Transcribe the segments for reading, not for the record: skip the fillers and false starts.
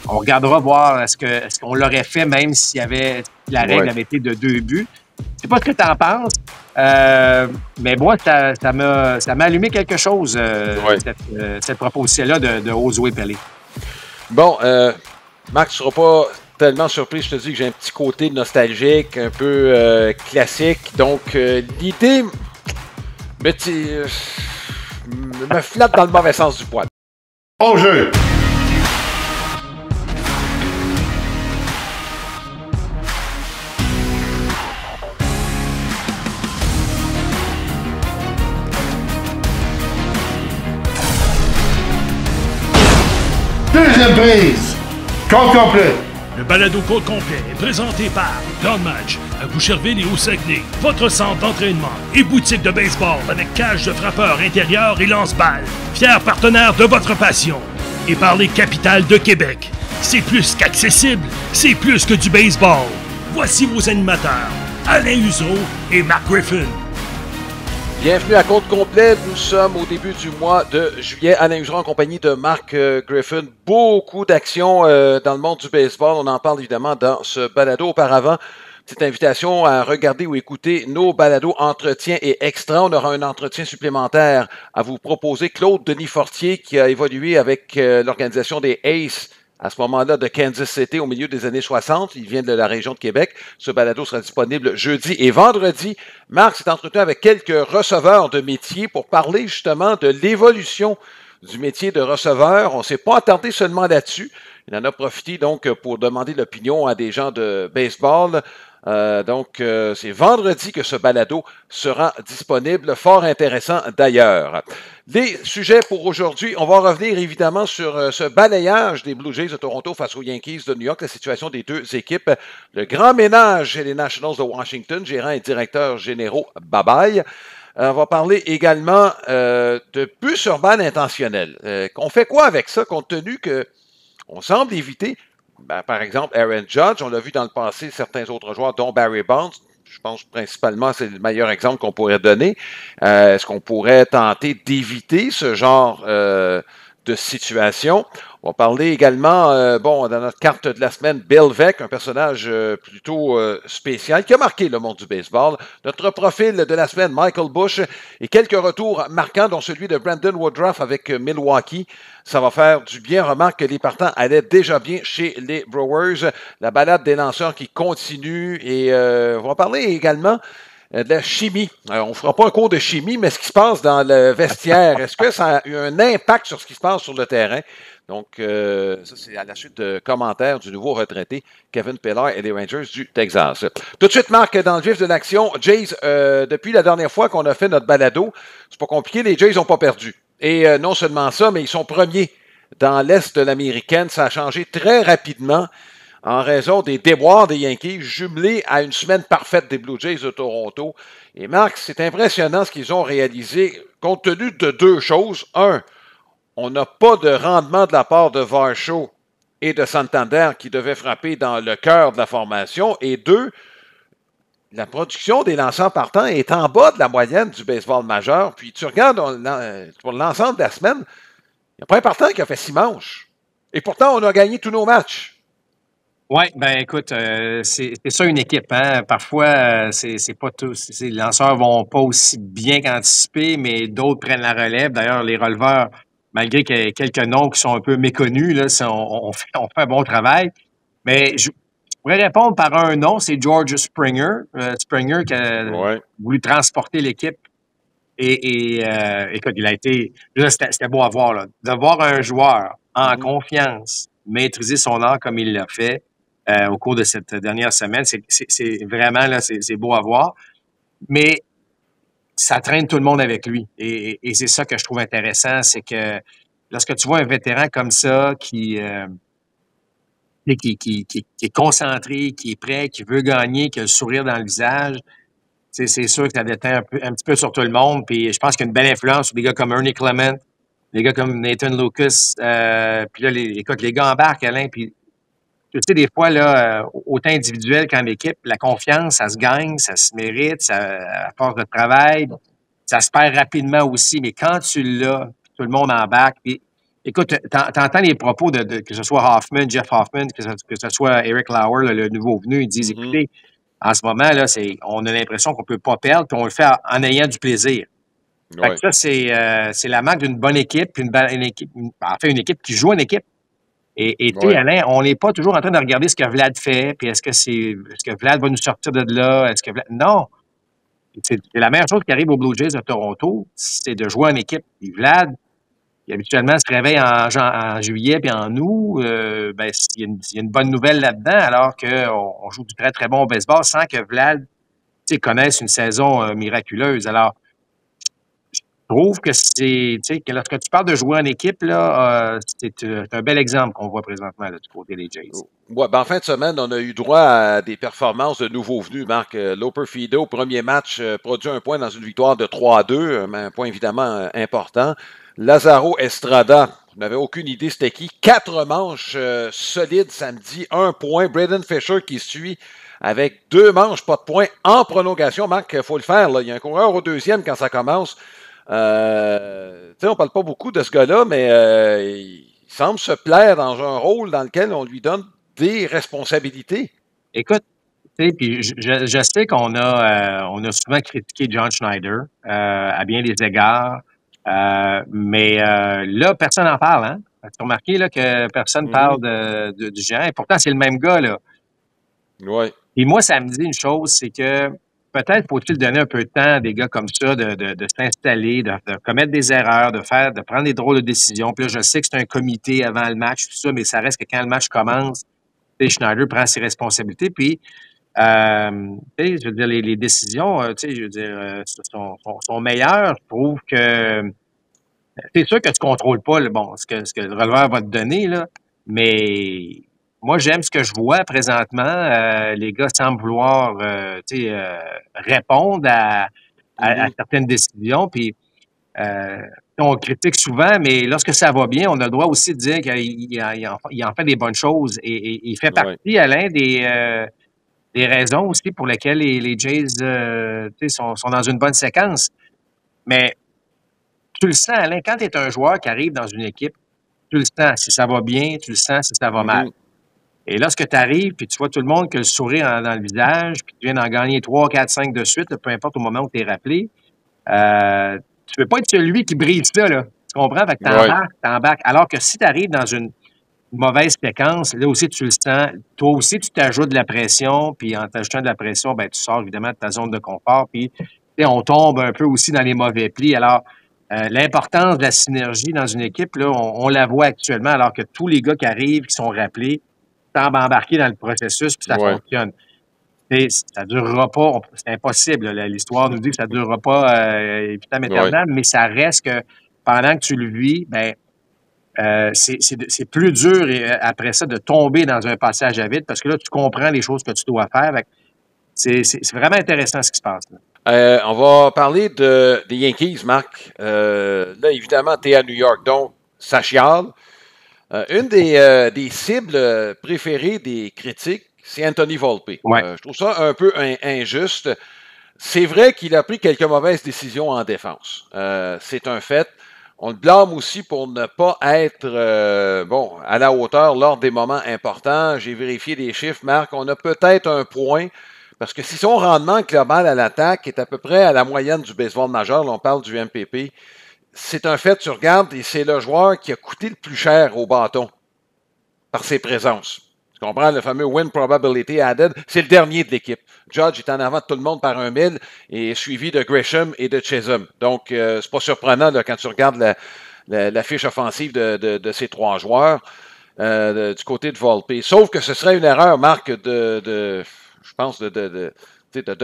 On regardera voir est-ce qu'on l'aurait fait même si la règle avait été de 2 buts. Je sais pas ce que tu en penses, mais moi, ça m'a allumé quelque chose, cette proposition-là de Josué Pelé. Bon, Marc, tu ne seras pas tellement surpris, je te dis que j'ai un petit côté nostalgique, un peu classique. Donc, l'idée me flatte dans le mauvais sens du poil. Au jeu! Deuxième prise! Compte complet! Le balado Côte complet est présenté par Don Match, à Boucherville et au Saguenay, votre centre d'entraînement et boutique de baseball avec cage de frappeur intérieur et lance-balles, fier partenaire de votre passion. Et par les capitales de Québec. C'est plus qu'accessible, c'est plus que du baseball. Voici vos animateurs, Alain Husereau et Mark Griffin. Bienvenue à Compte complet. Nous sommes au début du mois de juillet. Alain Husereau en compagnie de Mark Griffin. Beaucoup d'actions dans le monde du baseball. On en parle évidemment dans ce balado. Auparavant, petite invitation à regarder ou écouter nos balados entretien et extra. On aura un entretien supplémentaire à vous proposer. Claude Denis Fortier qui a évolué avec l'organisation des Aces à ce moment-là de Kansas City au milieu des années 60. Il vient de la région de Québec. Ce balado sera disponible jeudi et vendredi. Marc s'est entretenu avec quelques receveurs de métier pour parler justement de l'évolution du métier de receveur. On ne s'est pas attardé seulement là-dessus. Il en a profité donc pour demander l'opinion à des gens de baseball. C'est vendredi que ce balado sera disponible. Fort intéressant d'ailleurs. Les sujets pour aujourd'hui, on va revenir évidemment sur ce balayage des Blue Jays de Toronto face aux Yankees de New York, la situation des deux équipes, le grand ménage chez les Nationals de Washington, gérant et directeur généraux bye-bye. On va parler également de buts sur balle intentionnels. On fait quoi avec ça, compte tenu qu'on semble éviter, par exemple, Aaron Judge, on l'a vu dans le passé, certains autres joueurs, dont Barry Bonds. Je pense principalement c'est le meilleur exemple qu'on pourrait donner. Est-ce qu'on pourrait tenter d'éviter ce genre de situation? On va parler également, dans notre carte de la semaine, Bill Veeck, un personnage plutôt spécial qui a marqué le monde du baseball. Notre profil de la semaine, Michael Bush, et quelques retours marquants, dont celui de Brandon Woodruff avec Milwaukee. Ça va faire du bien. Remarque que les partants allaient déjà bien chez les Brewers. La balade des lanceurs qui continue. Et on va parler également de la chimie. On ne fera pas un cours de chimie, mais ce qui se passe dans le vestiaire, est-ce que ça a eu un impact sur ce qui se passe sur le terrain? Donc, ça, c'est à la suite de commentaires du nouveau retraité Kevin Pillar et les Rangers du Texas. Tout de suite, Marc, dans le vif de l'action, Jays, depuis la dernière fois qu'on a fait notre balado, c'est pas compliqué, les Jays n'ont pas perdu. Et non seulement ça, mais ils sont premiers dans l'Est de l'Américaine. Ça a changé très rapidement en raison des déboires des Yankees, jumelés à une semaine parfaite des Blue Jays de Toronto. Et Marc, c'est impressionnant ce qu'ils ont réalisé, compte tenu de deux choses. Un, on n'a pas de rendement de la part de Varsho et de Santander qui devaient frapper dans le cœur de la formation. Et deux, la production des lanceurs partants est en bas de la moyenne du baseball majeur. Puis tu regardes pour l'ensemble de la semaine, il n'y a pas un partant qui a fait 6 manches. Et pourtant, on a gagné tous nos matchs. Oui, écoute, c'est ça une équipe, hein. Parfois, c'est pas tout. Les lanceurs vont pas aussi bien qu'anticipé, mais d'autres prennent la relève. D'ailleurs, les releveurs, malgré qu'il y ait quelques noms qui sont un peu méconnus, là, on fait un bon travail. Mais je pourrais répondre par un nom, c'est George Springer. Springer qui a voulu transporter l'équipe. Et écoute, il a été. Là, c'était beau à voir, là. De voir un joueur en confiance maîtriser son art comme il l'a fait au cours de cette dernière semaine, c'est vraiment, là, c'est beau à voir. Mais ça traîne tout le monde avec lui. Et c'est ça que je trouve intéressant, c'est que lorsque tu vois un vétéran comme ça qui est concentré, qui est prêt, qui veut gagner, qui a le sourire dans le visage, c'est sûr que ça déteint un petit peu sur tout le monde. Puis je pense qu'il y a une belle influence sur des gars comme Ernie Clement, des gars comme Nathan Lucas. Puis là, écoute, les gars embarquent, Alain. Puis tu sais, des fois, là, autant individuel qu'en équipe, la confiance, ça se gagne, ça se mérite, à force de travail, ça se perd rapidement aussi. Mais quand tu l'as, tout le monde embarque. Puis Écoute, t'entends les propos que ce soit Jeff Hoffman, que ce soit Eric Lauer, le nouveau venu, ils disent, écoutez, en ce moment, là, on a l'impression qu'on peut pas perdre, puis on le fait en ayant du plaisir. Fait que ça, c'est la marque d'une bonne équipe, puis une équipe, une équipe qui joue en équipe. Et tu sais, Alain, on n'est pas toujours en train de regarder ce que Vlad fait, puis est-ce que Vlad va nous sortir de là? Non! C'est la meilleure chose qui arrive aux Blue Jays de Toronto, c'est de jouer en équipe. Puis Vlad, qui habituellement se réveille en juillet puis en août, il y a une bonne nouvelle là-dedans, alors qu'on joue du très, très bon baseball sans que Vlad connaisse une saison miraculeuse. Alors, je trouve que que lorsque tu parles de jouer en équipe, là, c'est un bel exemple qu'on voit présentement là, du côté des Jays. Ouais, en fin de semaine, on a eu droit à des performances de nouveaux venus. Marc Loperfido, premier match, produit un point dans une victoire de 3-2, un point évidemment important. Lazaro Estrada, je n'avais aucune idée c'était qui. 4 manches solides samedi, 1 point. Braden Fisher qui suit avec 2 manches, pas de point en prolongation. Marc, il faut le faire. Là. Il y a un coureur au deuxième quand ça commence. On ne parle pas beaucoup de ce gars-là, mais il semble se plaire dans un rôle dans lequel on lui donne des responsabilités. Écoute, puis je sais qu'on a souvent critiqué John Schneider à bien des égards, mais là, personne n'en parle. Hein? Tu as remarqué là, que personne parle du géant, et pourtant, c'est le même gars. Là. Oui. Et moi, ça me dit une chose, c'est que peut-être faut-il donner un peu de temps à des gars comme ça de s'installer, de commettre des erreurs, de prendre des drôles de décisions. Puis là, je sais que c'est un comité avant le match, tout ça, mais ça reste que quand le match commence, Schneider prend ses responsabilités. Puis, je veux dire, les décisions, je veux dire, sont meilleures. Je trouve que c'est sûr que tu ne contrôles pas ce que le releveur va te donner, là, mais moi, j'aime ce que je vois présentement. Les gars semblent vouloir répondre à certaines décisions. Puis, on critique souvent, mais lorsque ça va bien, on a le droit aussi de dire qu'il en fait des bonnes choses. Et il fait partie, Alain, des raisons aussi pour lesquelles les Jays sont dans une bonne séquence. Mais tu le sens, Alain, quand tu es un joueur qui arrive dans une équipe, tu le sens si ça va bien, tu le sens si ça va mal. Et lorsque tu arrives, puis tu vois tout le monde qui a le sourire dans le visage, puis tu viens d'en gagner 3, 4, 5 de suite, peu importe au moment où tu es rappelé, tu ne peux pas être celui qui brise ça, là. Tu comprends? Fait que t'embarques. Alors que si tu arrives dans une mauvaise séquence, là aussi, tu le sens. Toi aussi, tu t'ajoutes de la pression, puis en t'ajoutant de la pression, ben, tu sors évidemment de ta zone de confort, puis on tombe un peu aussi dans les mauvais plis. Alors, l'importance de la synergie dans une équipe, là, on la voit actuellement, alors que tous les gars qui arrivent, qui sont rappelés, semblent embarquer dans le processus, puis ça fonctionne. Ça ne durera pas, c'est impossible. Là, l'histoire nous dit que ça ne durera pas éternellement, mais ça reste que pendant que tu le vis, ben, c'est plus dur après ça de tomber dans un passage à vide parce que là, tu comprends les choses que tu dois faire. C'est vraiment intéressant ce qui se passe. Là. On va parler des Yankees, Marc. Là, évidemment, tu es à New York, donc ça chiale. Une des cibles préférées des critiques, c'est Anthony Volpe. Je trouve ça un peu injuste. C'est vrai qu'il a pris quelques mauvaises décisions en défense. C'est un fait. On le blâme aussi pour ne pas être à la hauteur lors des moments importants. J'ai vérifié les chiffres, Marc. On a peut-être un point. Parce que si son rendement global à l'attaque est à peu près à la moyenne du baseball majeur, là, on parle du MPP, c'est un fait, tu regardes, et c'est le joueur qui a coûté le plus cher au bâton par ses présences. Tu comprends le fameux win probability added? C'est le dernier de l'équipe. Judge est en avant de tout le monde par 1 000 et suivi de Grisham et de Chisholm. Donc, c'est pas surprenant là, quand tu regardes la fiche offensive de ces 3 joueurs du côté de Volpe. Sauf que ce serait une erreur, Marc, je pense, de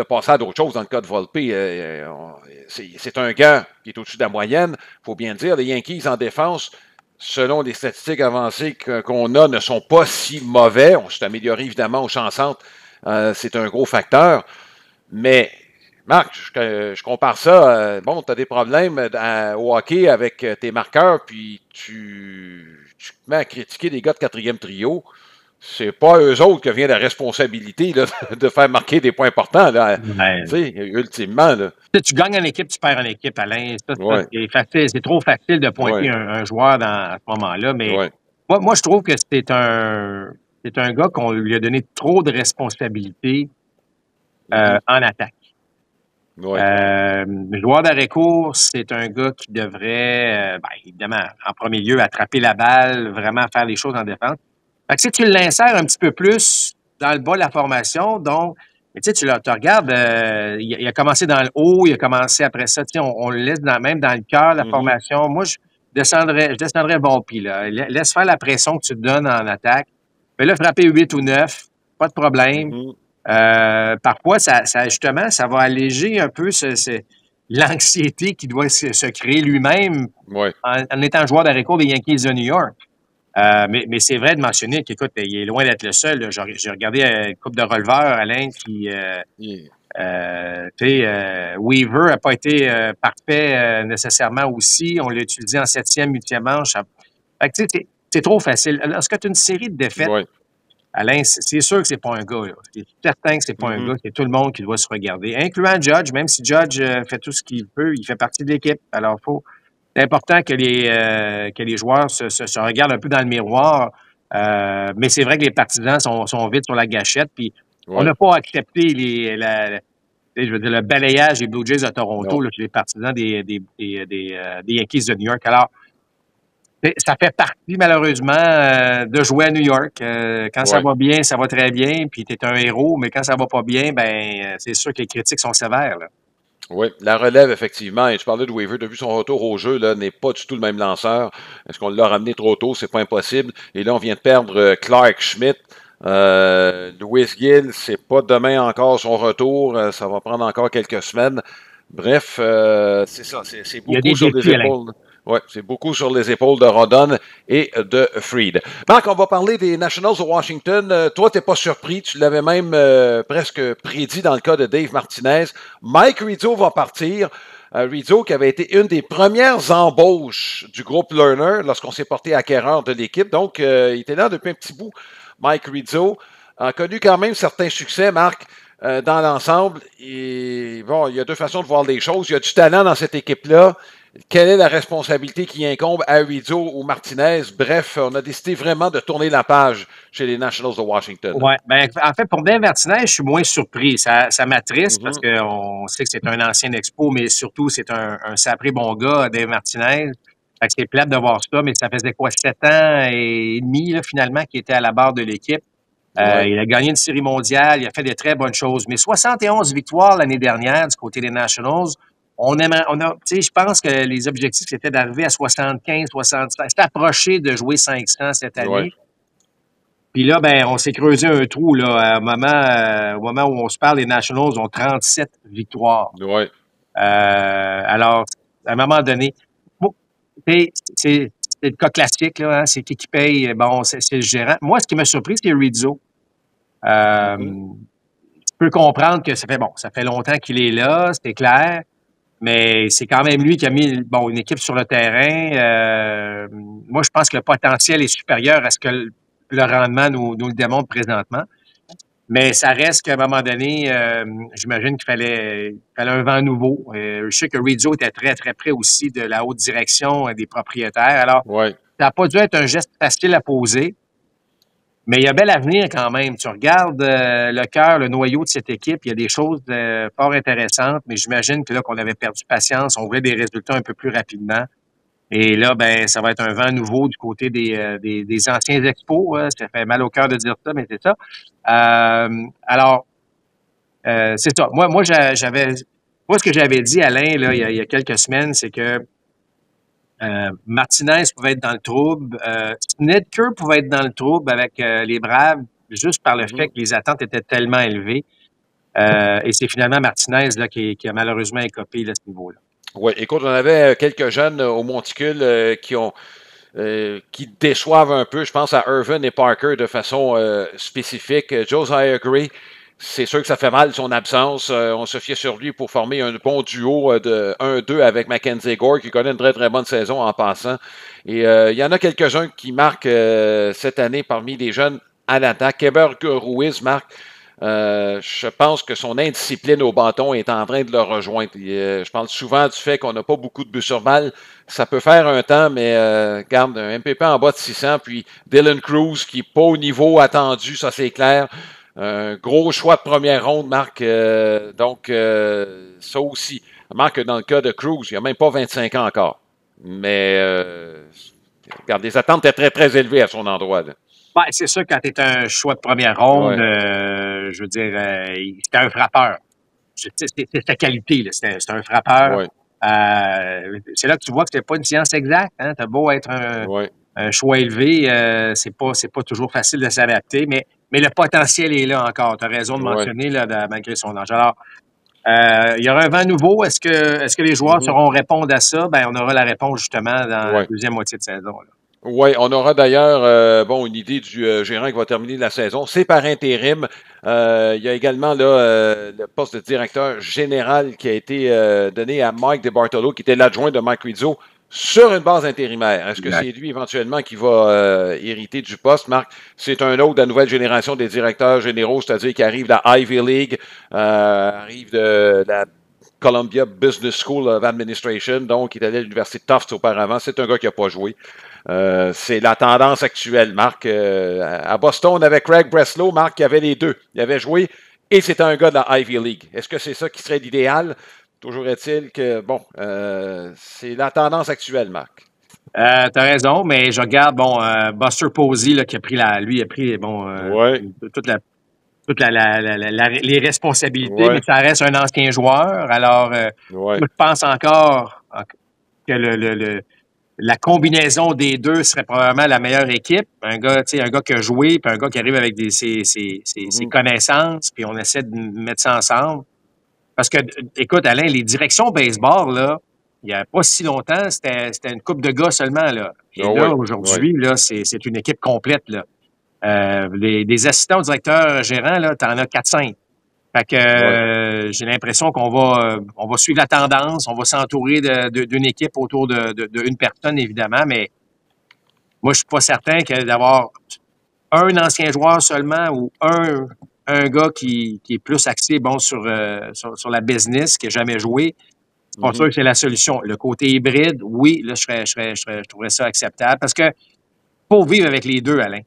passer à d'autres choses dans le cas de Volpe. C'est un gars qui est au-dessus de la moyenne, il faut bien dire. Les Yankees en défense, selon les statistiques avancées qu'on a, ne sont pas si mauvais. On s'est amélioré évidemment au champ centre. C'est un gros facteur. Mais, Marc, je compare ça. Tu as des problèmes au hockey avec tes marqueurs, puis tu te mets à critiquer des gars de 4e trio. c'est pas eux autres que vient la responsabilité là, de faire marquer des points importants. Là. Ouais. Ultimement. Là. Tu gagnes en équipe, tu perds en équipe, Alain. Ça, Ouais. c'est trop facile de pointer Ouais. un joueur à ce moment-là. Mais Ouais. moi, je trouve que c'est un gars qu'on lui a donné trop de responsabilités en attaque. Ouais. Le joueur d'arrêt-court, c'est un gars qui devrait, évidemment, en premier lieu, attraper la balle, vraiment faire les choses en défense. Fait que si tu l'insères un petit peu plus dans le bas de la formation, donc, mais tu sais, tu regardes, il a commencé dans le haut, il a commencé après ça, tu sais, on le laisse même dans le cœur, la formation. Moi, je descendrais Volpi, là. Laisse faire la pression que tu te donnes en attaque. Fais-le frapper 8 ou 9, pas de problème. Parfois, justement, ça va alléger un peu l'anxiété qu'il doit se créer lui-même en étant joueur d'arrêt-court des Yankees de New York. Mais c'est vrai de mentionner qu'écoute, il est loin d'être le seul. Là. J'ai regardé une couple de releveurs, Alain, qui Weaver n'a pas été parfait nécessairement aussi. On l'a utilisé en 7e, 8e manche. Fait que, c'est trop facile. Lorsque tu as une série de défaites, Alain, c'est sûr que c'est pas un gars. C'est certain que c'est pas un gars. C'est tout le monde qui doit se regarder, incluant Judge. Même si Judge fait tout ce qu'il peut, il fait partie de l'équipe. Alors, c'est important que les joueurs se regardent un peu dans le miroir. Mais c'est vrai que les partisans sont vite sur la gâchette. Puis on n'a pas accepté le balayage des Blue Jays de Toronto là, chez les partisans des Yankees de New York. Alors, ça fait partie, malheureusement, de jouer à New York. Quand ça va bien, ça va très bien, puis tu es un héros, mais quand ça va pas bien, c'est sûr que les critiques sont sévères. Là. Oui, la relève, effectivement, et je parlais de Weaver, depuis son retour au jeu, là, n'est pas du tout le même lanceur. Est-ce qu'on l'a ramené trop tôt? C'est pas impossible. Et là, on vient de perdre Clark Schmidt. Louis Gill, c'est pas demain encore son retour. Ça va prendre encore quelques semaines. Bref, c'est ça. C'est beaucoup sur les épaules. Oui, c'est beaucoup sur les épaules de Rodon et de Fried. Marc, on va parler des Nationals de Washington. Toi, t'es pas surpris. Tu l'avais même presque prédit dans le cas de Dave Martinez. Mike Rizzo va partir. Rizzo, qui avait été une des premières embauches du groupe Lerner lorsqu'on s'est porté acquéreur de l'équipe. Donc, il était là depuis un petit bout. Mike Rizzo a connu quand même certains succès, Marc, dans l'ensemble. Et bon, il y a deux façons de voir les choses. Il y a du talent dans cette équipe-là. Quelle est la responsabilité qui incombe à Rizzo ou Martinez? Bref, on a décidé vraiment de tourner la page chez les Nationals de Washington. Oui, en fait, pour Dave Martinez, je suis moins surpris. Ça m'attriste parce qu'on sait que c'est un ancien expo, mais surtout, c'est un sapré bon gars, Dave Martinez. Fait que c'est plate de voir ça, mais ça faisait quoi, 7 ans et demi, là, finalement, qu'il était à la barre de l'équipe. Il a gagné une série mondiale, il a fait de très bonnes choses. Mais 71 victoires l'année dernière du côté des Nationals. Je pense que les objectifs, c'était d'arriver à 75, 65. C'était approché de jouer 500 cette année. Ouais. Puis là, on s'est creusé un trou, là, au moment où on se parle, les Nationals ont 37 victoires. Ouais. Alors, à un moment donné, c'est le cas classique, là, hein, c'est qui paye, c'est le gérant. Moi, ce qui m'a surpris, c'est Rizzo. Je peux comprendre que ça fait longtemps qu'il est là, c'est clair. Mais c'est quand même lui qui a mis une équipe sur le terrain. Moi, je pense que le potentiel est supérieur à ce que le rendement nous le démontre présentement. Mais ça reste qu'à un moment donné, j'imagine qu'il fallait un vent nouveau. Je sais que Rizzo était très, très près aussi de la haute direction des propriétaires. Alors, ça n'a pas dû être un geste facile à poser. Mais il y a bel avenir quand même. Tu regardes le cœur, le noyau de cette équipe, il y a des choses fort intéressantes, mais j'imagine que là, qu'on avait perdu patience, on voulait des résultats un peu plus rapidement. Et là, ça va être un vent nouveau du côté des anciens expos. Hein. Ça fait mal au cœur de dire ça, mais c'est ça. Alors, c'est ça. Moi, ce que j'avais dit, Alain, là, il y a quelques semaines, c'est que Martinez pouvait être dans le trouble. Snitker pouvait être dans le trouble avec les Braves, juste par le fait que les attentes étaient tellement élevées. Et c'est finalement Martinez là, qui a malheureusement écopé à ce niveau-là. Oui, écoute, on avait quelques jeunes au Monticule qui déçoivent un peu. Je pense à Irvin et Parker de façon spécifique. Josiah Gray, c'est sûr que ça fait mal son absence. On se fiait sur lui pour former un bon duo de 1-2 avec Mackenzie Gore, qui connaît une très, très bonne saison en passant. Et il y en a quelques-uns qui marquent cette année parmi les jeunes à l'attaque. Keber Ruiz, Marc, je pense que son indiscipline au bâton est en train de le rejoindre. Je parle souvent du fait qu'on n'a pas beaucoup de buts sur balle. Ça peut faire un temps, mais regarde, un MPP en bas de 600, puis Dylan Cruz qui n'est pas au niveau attendu, ça c'est clair. Un gros choix de première ronde, Marc. Donc, ça aussi. Marc, dans le cas de Cruz, il n'a même pas 25 ans encore. Mais, regarde, les attentes étaient très, très élevées à son endroit. Là. Ben, c'est sûr, quand tu es un choix de première ronde, je veux dire, c'était un frappeur. C'est sa qualité, c'est un frappeur. Ouais. C'est là que tu vois que c'est pas une science exacte. Hein? Tu as beau être un choix élevé, c'est pas toujours facile de s'adapter, mais le potentiel est là encore. Tu as raison de mentionner, là, malgré son âge. Alors, il y aura un vent nouveau. Est-ce que les joueurs sauront répondre à ça? Ben, on aura la réponse justement dans la deuxième moitié de saison. Là. Oui, on aura d'ailleurs une idée du gérant qui va terminer la saison. C'est par intérim. Il y a également là, le poste de directeur général qui a été donné à Mike DeBartolo, qui était l'adjoint de Mike Rizzo, sur une base intérimaire. Est-ce que c'est lui éventuellement qui va hériter du poste, Marc? C'est un autre de la nouvelle génération des directeurs généraux, c'est-à-dire qui arrive de la Ivy League, arrive de la Columbia Business School of Administration, donc il est allé à l'université de Tufts auparavant. C'est un gars qui n'a pas joué. C'est la tendance actuelle, Marc. À Boston, on avait Craig Breslow, Marc, qui avait les deux. Il avait joué et c'était un gars de la Ivy League. Est-ce que c'est ça qui serait l'idéal? Toujours est-il que, bon, c'est la tendance actuelle, Marc. T'as raison, mais je regarde, Buster Posey, là, qui a pris toutes les responsabilités, mais ça reste un ancien joueur. Alors, moi, je pense encore que la combinaison des deux serait probablement la meilleure équipe. Un gars qui a joué, puis un gars qui arrive avec ses connaissances, puis on essaie de mettre ça ensemble. Parce que, écoute, Alain, les directions baseball, là, il n'y a pas si longtemps, c'était une couple de gars seulement, là. Et aujourd'hui, là, c'est une équipe complète, là. Des assistants au directeur gérant, là, t'en as 4-5. Fait que j'ai l'impression qu'on va suivre la tendance, on va s'entourer d'une équipe autour d'une personne, évidemment, mais moi, je suis pas certain que d'avoir un ancien joueur seulement ou un gars qui est plus axé sur la business, qui n'a jamais joué, c'est pas sûr que c'est la solution. Le côté hybride, oui, là, je trouverais ça acceptable parce que faut vivre avec les deux, Alain.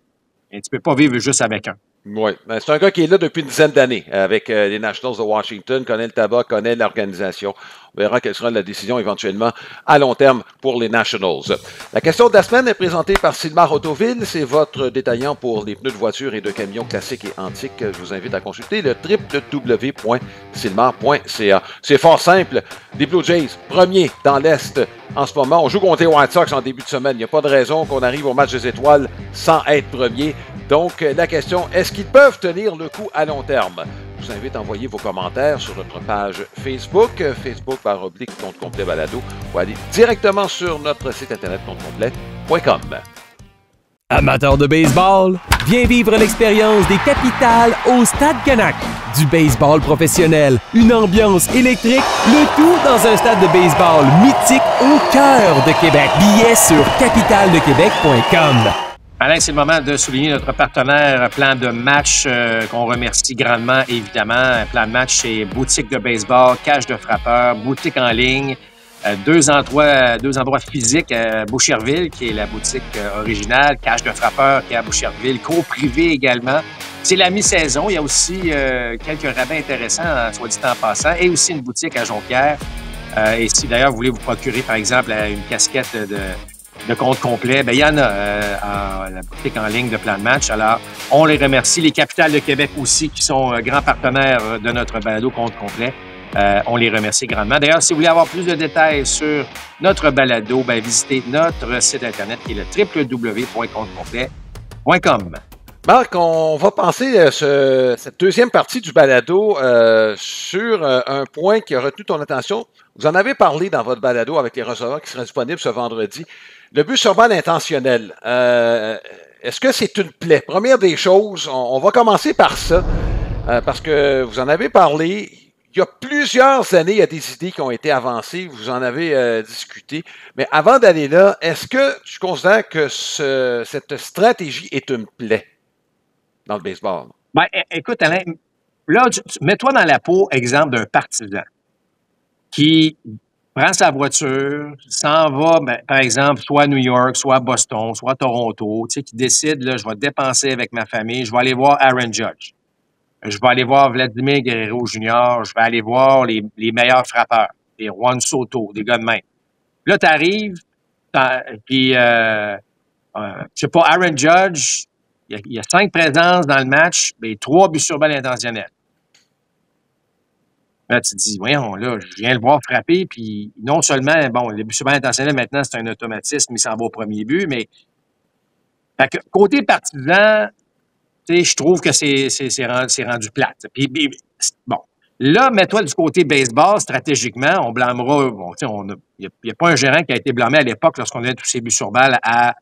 Et tu peux pas vivre juste avec un. Oui, ben, c'est un gars qui est là depuis une dizaine d'années avec les Nationals de Washington, connaît le tabac, connaît l'organisation. On verra quelle sera la décision éventuellement à long terme pour les Nationals. La question de la semaine est présentée par Silmar Autoville. C'est votre détaillant pour les pneus de voiture et de camions classiques et antiques. Je vous invite à consulter le www.silmar.ca. C'est fort simple. Les Blue Jays, premiers dans l'Est en ce moment. On joue contre les White Sox en début de semaine. Il n'y a pas de raison qu'on arrive au match des étoiles sans être premier. Donc, la question, est-ce qu'ils peuvent tenir le coup à long terme? Je vous invite à envoyer vos commentaires sur notre page Facebook, Facebook/compte complet balado, ou aller directement sur notre site internet comptecomplet.com. Amateur de baseball, viens vivre l'expérience des capitales au Stade Canac. Du baseball professionnel, une ambiance électrique, le tout dans un stade de baseball mythique au cœur de Québec. Billets sur capitaledequebec.com. Alain, c'est le moment de souligner notre partenaire Plan de Match, qu'on remercie grandement, évidemment. Plan de Match, c'est boutique de baseball, cage de frappeur, boutique en ligne, deux endroits physiques à Boucherville, qui est la boutique originale, cage de frappeur qui est à Boucherville, cours privé également. C'est la mi-saison. Il y a aussi quelques rabais intéressants, soit dit en passant, et aussi une boutique à Jonquière. Et si d'ailleurs vous voulez vous procurer, par exemple, une casquette de compte complet, ben il y en a à la boutique en ligne de Plan de Match. Alors, on les remercie. Les capitales de Québec aussi, qui sont grands partenaires de notre balado compte complet. On les remercie grandement. D'ailleurs, si vous voulez avoir plus de détails sur notre balado, ben visitez notre site Internet qui est le www.comptecomplet.com. Marc, on va penser cette deuxième partie du balado sur un point qui a retenu ton attention. Vous en avez parlé dans votre balado avec les receveurs qui seront disponibles ce vendredi. Le but sur balle intentionnel, est-ce que c'est une plaie? Première des choses, on va commencer par ça, parce que vous en avez parlé. Il y a plusieurs années, il y a des idées qui ont été avancées, vous en avez discuté. Mais avant d'aller là, est-ce que tu considères que cette stratégie est une plaie? dans le baseball. Ben, écoute, Alain, là, mets-toi dans la peau, exemple, d'un partisan qui prend sa voiture, s'en va, ben, par exemple, soit à New York, soit à Boston, soit à Toronto, tu sais, qui décide, là, je vais dépenser avec ma famille, je vais aller voir Aaron Judge, je vais aller voir Vladimir Guerrero Jr., je vais aller voir les meilleurs frappeurs, les Juan Soto, des gars de même. Là, tu arrives, puis, je sais pas, Aaron Judge, il y a 5 présences dans le match, mais 3 buts sur balle intentionnels. Là, tu te dis, voyons, là, je viens le voir frapper, puis non seulement, bon, les buts sur balle intentionnels, maintenant, c'est un automatisme, il s'en va au premier but, mais fait que, côté partisan, tu sais, je trouve que c'est rendu plate. Puis, bon, là, mets-toi du côté baseball, stratégiquement, on blâmera, bon, tu sais, il n'y a pas un gérant qui a été blâmé à l'époque lorsqu'on a tous ces buts sur balle à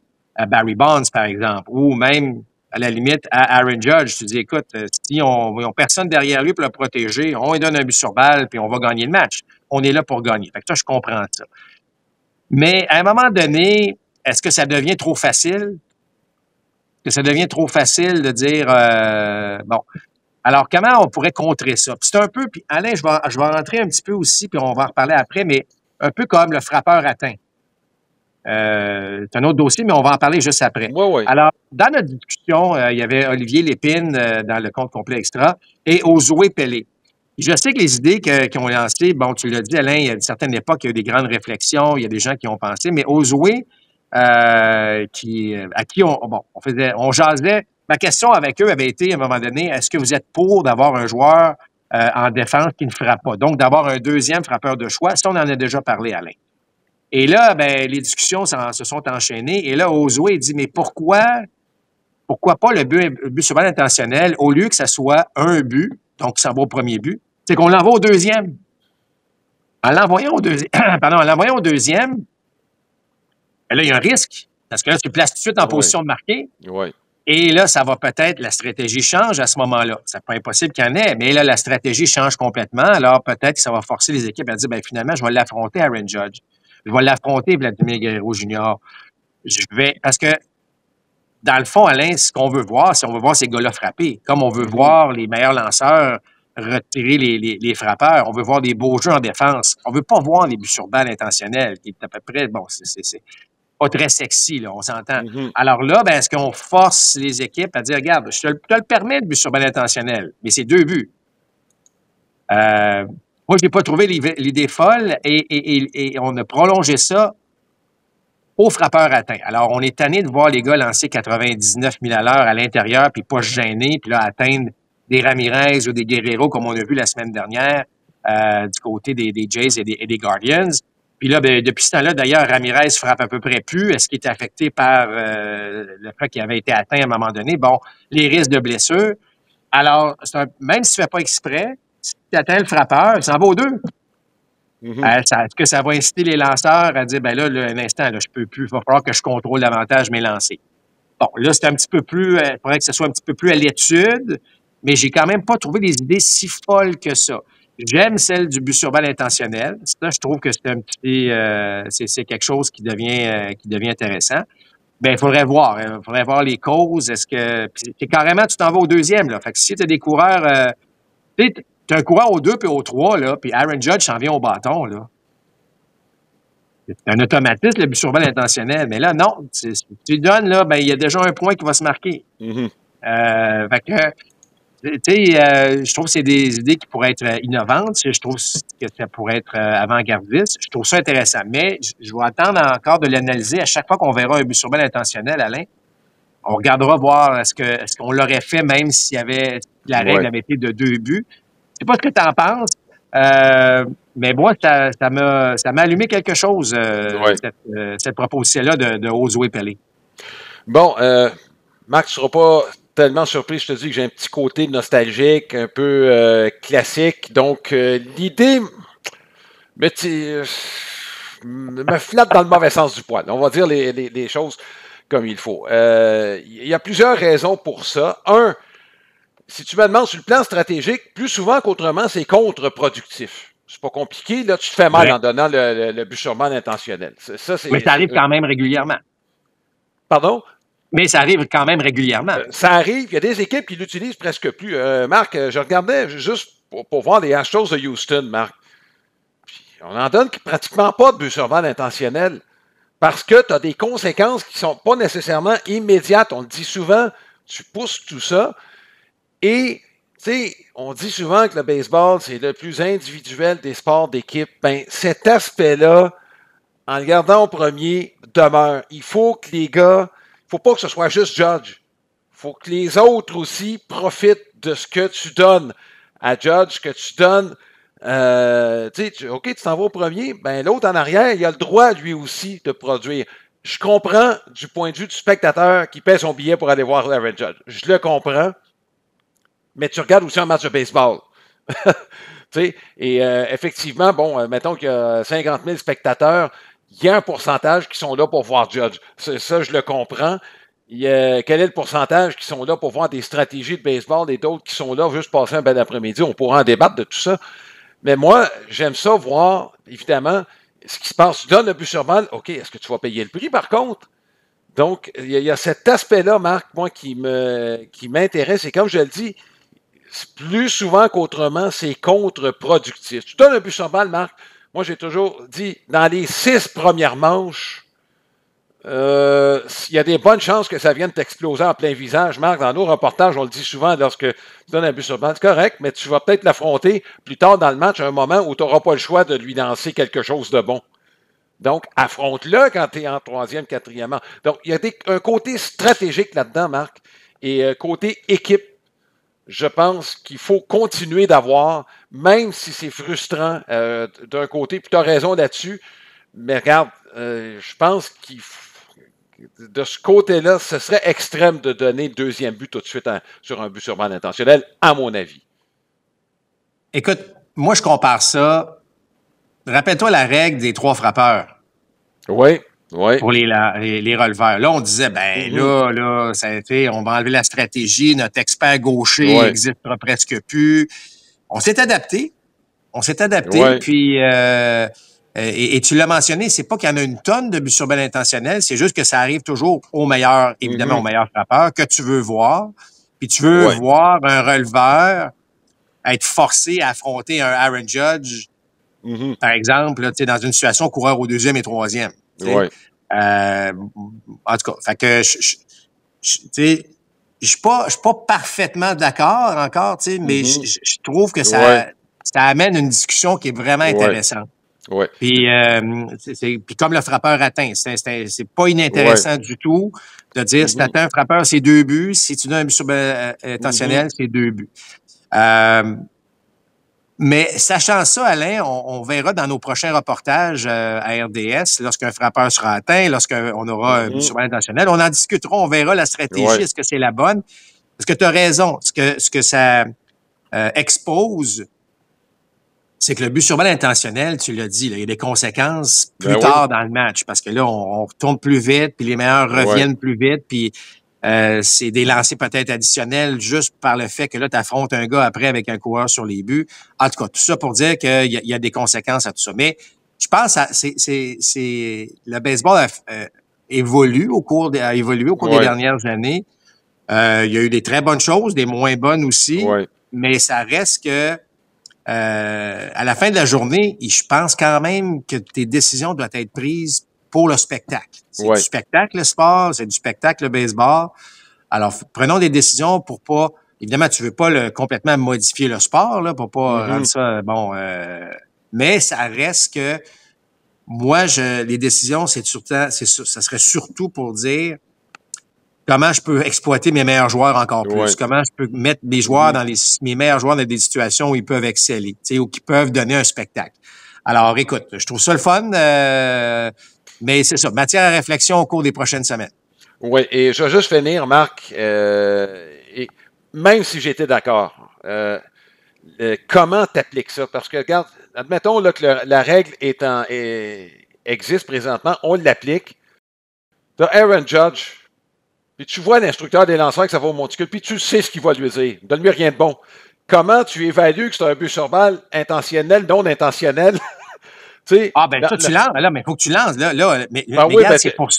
Barry Bonds, par exemple, ou même, à la limite, à Aaron Judge. Tu dis, écoute, si on n'a personne derrière lui pour le protéger, on lui donne un but sur balle, puis on va gagner le match. On est là pour gagner. Fait que ça, je comprends ça. Mais à un moment donné, est-ce que ça devient trop facile? Que ça devient trop facile de dire, bon, alors comment on pourrait contrer ça? Puis c'est un peu, puis Alain, je vais rentrer un petit peu aussi, puis on va en reparler après, mais un peu comme le frappeur atteint. C'est un autre dossier, mais on va en parler juste après. Oui. Alors, dans notre discussion, il y avait Olivier Lépine dans le compte complet extra et Josué Pelé. Je sais que les idées qu'ils ont lancées, bon, tu l'as dit, Alain, il y a une certaine époque, il y a eu des grandes réflexions, il y a des gens qui ont pensé, mais Josué, à qui on jasait. Ma question avec eux avait été, à un moment donné, est-ce que vous êtes pour d'avoir un joueur en défense qui ne frappe pas? Donc, d'avoir un deuxième frappeur de choix. Ça, on en a déjà parlé, Alain. Et là, ben, les discussions se sont enchaînées. Et là, Josué dit, mais pourquoi pas le but sur balle intentionnel au lieu que ça soit un but, donc ça va au premier but, c'est qu'on l'envoie au deuxième. En l'envoyant au deuxième, ben là, il y a un risque, parce que là, tu te places tout de suite en position de marquer. Oui. Et là, ça va peut-être, la stratégie change à ce moment-là. C'est pas impossible qu'il y en ait, mais là, la stratégie change complètement. Alors, peut-être que ça va forcer les équipes à dire, ben finalement, je vais l'affronter Aaron Judge. Je vais l'affronter Vladimir Guerrero Jr. Parce que, dans le fond, Alain, ce qu'on veut voir, c'est on veut voir ces gars-là frapper. Comme on veut voir les meilleurs lanceurs retirer les frappeurs. On veut voir des beaux jeux en défense. On veut pas voir les buts sur balle intentionnels, qui est à peu près, bon, c'est pas très sexy, là, on s'entend. Alors là, ben, est-ce qu'on force les équipes à dire, regarde, je te le permets, le but sur balle intentionnel, mais c'est 2 buts. Moi, je n'ai pas trouvé l'idée folle et on a prolongé ça au frappeur atteint. Alors, on est tanné de voir les gars lancer 99 000 à l'heure à l'intérieur puis pas se gêner, puis là, atteindre des Ramirez ou des Guerrero, comme on a vu la semaine dernière, du côté des Jays et des Guardians. Puis là, ben, depuis ce temps-là, d'ailleurs, Ramirez frappe à peu près plus. Est-ce qu'il est affecté par le fait qu'il avait été atteint à un moment donné? Bon, les risques de blessure. Alors, même si tu ne fais pas exprès, si tu atteins le frappeur, il s'en va aux 2. Est-ce que ça va inciter les lanceurs à dire, ben là, un instant, là, je peux plus, il va falloir que je contrôle davantage mes lancers. Bon, là, c'est un petit peu plus, il faudrait que ce soit un petit peu plus à l'étude, mais j'ai quand même pas trouvé des idées si folles que ça. J'aime celle du but sur balle intentionnel. Ça, je trouve que c'est un petit, c'est quelque chose qui devient intéressant. Ben, il faudrait voir. Il faudrait voir les causes. Est-ce que, puis carrément, tu t'en vas au deuxième, là. Fait que si tu as des coureurs, tu as un coureur au 2 puis au 3, là, puis Aaron Judge s'en vient au bâton, là. C'est un automatisme, le but sur balle intentionnel. Mais là, non. Tu lui donnes, là, ben, il y a déjà un point qui va se marquer. Fait que, tu sais, je trouve que c'est des idées qui pourraient être innovantes. Je trouve que ça pourrait être avant-gardiste. Je trouve ça intéressant. Mais je vais attendre encore de l'analyser. À chaque fois qu'on verra un but sur balle intentionnel, Alain, on regardera voir est-ce qu'on l'aurait fait même s'il y avait la règle avait été de 2 buts. Je sais pas ce que tu en penses, mais moi, ça m'a allumé quelque chose, cette proposition-là de Josué Pelé. Bon, Marc, tu ne seras pas tellement surpris, je te dis que j'ai un petit côté nostalgique, un peu classique. Donc, l'idée me flatte dans le mauvais sens du poil. On va dire les choses comme il faut. Il y a plusieurs raisons pour ça. Un, si tu me demandes sur le plan stratégique, plus souvent qu'autrement, c'est contre-productif. C'est pas compliqué. Là, tu te fais mal en donnant le but sur balle intentionnel. Mais ça arrive quand même régulièrement. Pardon? Mais ça arrive quand même régulièrement. Ça arrive, il y a des équipes qui l'utilisent presque plus. Marc, je regardais juste pour voir les Astros de Houston, Marc. Puis on n'en donne pratiquement pas de but sur balle intentionnel parce que tu as des conséquences qui ne sont pas nécessairement immédiates. On le dit souvent, tu pousses tout ça. Et, tu sais, on dit souvent que le baseball, c'est le plus individuel des sports d'équipe. Ben, cet aspect-là, en le gardant au premier, demeure. Il faut que les gars, il ne faut pas que ce soit juste Judge. Il faut que les autres aussi profitent de ce que tu donnes à Judge, que tu donnes. OK, tu t'en vas au premier, ben l'autre en arrière, il a le droit, lui aussi, de produire. Je comprends du point de vue du spectateur qui paie son billet pour aller voir Aaron Judge. Je le comprends. Mais tu regardes aussi un match de baseball. Et effectivement, bon, mettons qu'il y a 50 000 spectateurs, il y a un pourcentage qui sont là pour voir Judge. Ça, je le comprends. Quel est le pourcentage qui sont là pour voir des stratégies de baseball et d'autres qui sont là juste passer un bel après-midi? On pourra en débattre de tout ça. Mais moi, j'aime ça voir, évidemment, ce qui se passe. Tu donnes le but sur balle, OK, est-ce que tu vas payer le prix, par contre? Donc, il y a cet aspect-là, Marc, moi, qui m'intéresse. Et comme je le dis, plus souvent qu'autrement, c'est contre-productif. Tu donnes un but sur balle, Marc. Moi, j'ai toujours dit, dans les 6 premières manches, il y a des bonnes chances que ça vienne t'exploser en plein visage. Marc, dans nos reportages, on le dit souvent lorsque tu donnes un but sur balle, c'est correct, mais tu vas peut-être l'affronter plus tard dans le match à un moment où tu n'auras pas le choix de lui lancer quelque chose de bon. Donc, affronte-le quand tu es en 3e, 4e manche. Donc, il y a un côté stratégique là-dedans, Marc, et côté équipe. Je pense qu'il faut continuer d'avoir, même si c'est frustrant d'un côté, puis tu as raison là-dessus, mais regarde, je pense de ce côté-là, ce serait extrême de donner le 2e but tout de suite sur un but sur balle intentionnel, à mon avis. Écoute, moi, je compare ça. Rappelle-toi la règle des 3 frappeurs. Oui. Oui. Pour les releveurs. Là, on disait, là, ça a été, on va enlever la stratégie, notre expert gaucher n'existera presque plus. On s'est adapté. Puis, et tu l'as mentionné, c'est pas qu'il y en a une tonne de buts sur balle intentionnels, c'est juste que ça arrive toujours au meilleur, évidemment, au meilleur frappeur que tu veux voir. Puis tu veux voir un releveur être forcé à affronter un Aaron Judge, par exemple, là, dans une situation coureur au 2e et 3e. Oui. En tout cas, fait que je suis pas parfaitement d'accord encore, mais je trouve que ça amène une discussion qui est vraiment intéressante. Ouais. Puis comme le frappeur atteint, c'est pas inintéressant du tout de dire si tu atteins un frappeur, c'est 2 buts. Si tu donnes un but sur intentionnel, c'est 2 buts. Mais sachant ça, Alain, on verra dans nos prochains reportages à RDS, lorsqu'un frappeur sera atteint, lorsqu'on aura un but sur balle intentionnel, on en discutera, on verra la stratégie, est-ce que c'est la bonne? Parce que tu as raison, ce que ça expose, c'est que le but sur balle intentionnel, tu l'as dit, là, il y a des conséquences plus tard dans le match, parce que là, on retourne plus vite, puis les meilleurs reviennent plus vite, puis c'est des lancers peut-être additionnels juste par le fait que là, tu affrontes un gars après avec un coureur sur les buts. En tout cas, tout ça pour dire qu'il y a des conséquences à tout ça. Mais je pense le baseball a évolué au cours des dernières années. Il y a eu des très bonnes choses, des moins bonnes aussi. Mais ça reste que à la fin de la journée, je pense quand même que tes décisions doivent être prises pour le spectacle. C'est du spectacle, le sport, c'est du spectacle, le baseball. Alors, prenons des décisions pour pas... Évidemment, tu veux pas complètement modifier le sport, là, pour pas rendre ça... mais ça reste que... Moi, les décisions, ça serait surtout pour dire comment je peux exploiter mes meilleurs joueurs encore plus, comment je peux mettre mes joueurs mes meilleurs joueurs dans des situations où ils peuvent exceller, ou qui peuvent donner un spectacle. Alors, écoute, je trouve ça le fun... mais c'est ça, matière à réflexion au cours des prochaines semaines. Oui, et je vais juste finir, Marc, et même si j'étais d'accord, comment tu appliques ça? Parce que, regarde, admettons là, que la règle existe présentement, on l'applique. Tu as Aaron Judge, puis tu vois l'instructeur des lanceurs que ça va au monticule, puis tu sais ce qu'il va lui dire. Donne-lui rien de bon. Comment tu évalues que c'est un but sur balle intentionnel, non intentionnel? Tu lances, là, mais il faut que tu lances, là. Mais regarde, c'est pour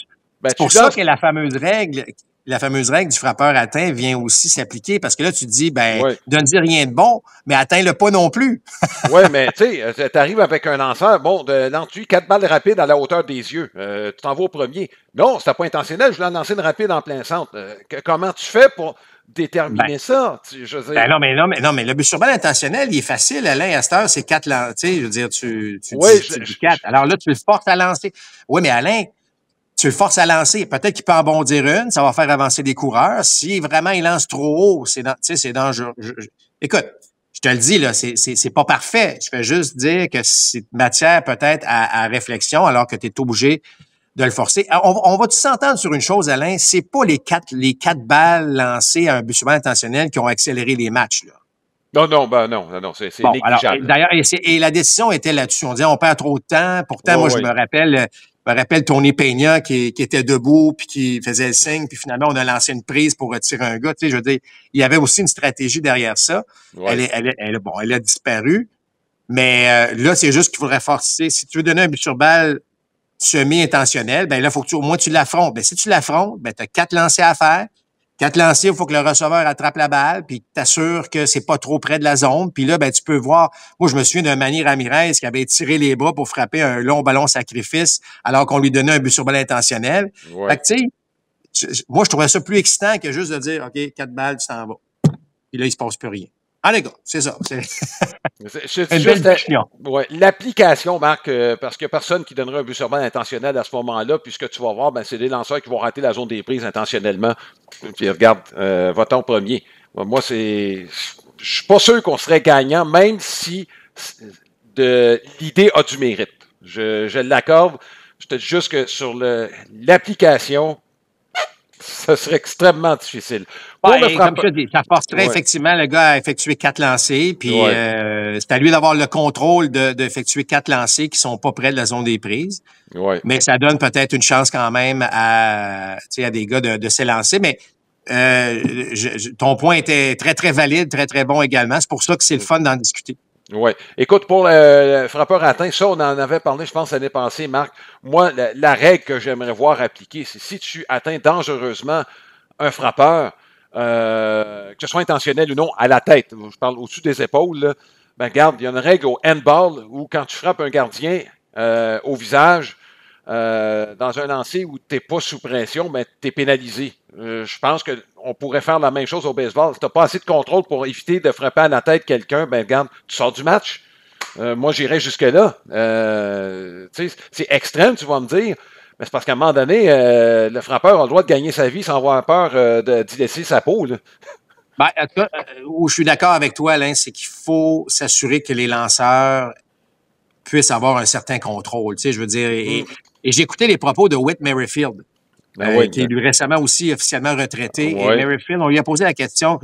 ça que la fameuse règle la fameuse règle du frappeur atteint vient aussi s'appliquer parce que là, tu te dis, donne-y rien de bon, mais atteins-le pas non plus. Oui, mais tu sais, tu arrives avec un lanceur, lance-lui 4 balles rapides à la hauteur des yeux. Tu t'en vas au premier. Non, c'était pas intentionnel, je voulais en lancer une rapide en plein centre. Comment tu fais pour déterminer ça? Je veux dire... non, mais le but sur balle intentionnel, il est facile, Alain, à cette heure, c'est 4 lancers. Je veux dire, tu dis 4. Alors là, tu le forces à lancer. Oui, mais Alain, tu le forces à lancer. Peut-être qu'il peut en bondir une, ça va faire avancer des coureurs. Si vraiment il lance trop haut, c'est dangereux. Écoute, je te le dis, là, c'est pas parfait. Je fais juste dire que c'est matière peut-être à réflexion alors que tu es obligé de le forcer. On va tous s'entendre sur une chose, Alain, c'est pas les quatre balles lancées à un but sur balle intentionnel qui ont accéléré les matchs, là. Non, c'est négligeable. D'ailleurs, et la décision était là-dessus. On disait on perd trop de temps. Pourtant, moi, je me rappelle Tony Peña qui était debout puis qui faisait le signe, puis finalement, on a lancé une prise pour retirer un gars. Tu sais, je veux dire, il y avait aussi une stratégie derrière ça. Ouais. Elle a disparu. Mais là, c'est juste qu'il faudrait forcer. Si tu veux donner un but sur balle semi-intentionnel, ben là, faut que au moins tu l'affrontes. Ben, si tu l'affrontes, ben, tu as 4 lancers à faire. 4 lancers, il faut que le receveur attrape la balle, puis t'assures que c'est pas trop près de la zone. Puis là, ben, tu peux voir. Moi, je me souviens d'un Manny Ramirez qui avait tiré les bras pour frapper un long ballon sacrifice alors qu'on lui donnait un but sur balle intentionnel. Ouais. Fait que, tu sais, moi, je trouvais ça plus excitant que juste de dire, OK, 4 balles, tu t'en vas. Puis là, il se passe plus rien. Ah, les gars, c'est ça. C'est une belle discussion. Ouais, l'application, Marc, parce qu'il n'y a personne qui donnerait un but sur balle intentionnel à ce moment-là, puis ce que tu vas voir, ben, c'est des lanceurs qui vont rater la zone des prises intentionnellement. Puis regarde, va-t-on premier. Moi, je suis pas sûr qu'on serait gagnant, même si l'idée a du mérite. Je l'accorde. Je te dis juste que sur l'application, ce serait extrêmement difficile. Comme je dis, ça forcerait effectivement le gars à effectuer 4 lancers, puis c'est à lui d'avoir le contrôle d'effectuer 4 lancers qui sont pas près de la zone des prises. Ouais. Mais ça donne peut-être une chance quand même à des gars de s'élancer. Mais ton point était très, très valide, très, très bon également. C'est pour ça que c'est le fun d'en discuter. Oui. Écoute, pour le frappeur atteint, ça, on en avait parlé, je pense, l'année passée, Marc. Moi, la règle que j'aimerais voir appliquée, c'est si tu atteins dangereusement un frappeur, que ce soit intentionnel ou non, à la tête, je parle au-dessus des épaules, là, ben regarde, il y a une règle au handball où quand tu frappes un gardien au visage, dans un lancer où tu n'es pas sous pression, ben, tu es pénalisé. Je pense qu'on pourrait faire la même chose au baseball. Si tu n'as pas assez de contrôle pour éviter de frapper à la tête quelqu'un, ben regarde, tu sors du match. Moi, j'irais jusque-là. C'est extrême, tu vas me dire. Mais c'est parce qu'à un moment donné, le frappeur a le droit de gagner sa vie sans avoir peur d'y laisser sa peau. Là. Ben, où je suis d'accord avec toi, Alain, c'est qu'il faut s'assurer que les lanceurs puissent avoir un certain contrôle. Tu sais, je veux dire, et j'ai écouté les propos de Whit Merrifield, qui est lui récemment aussi officiellement retraité. Et Merrifield, on lui a posé la question,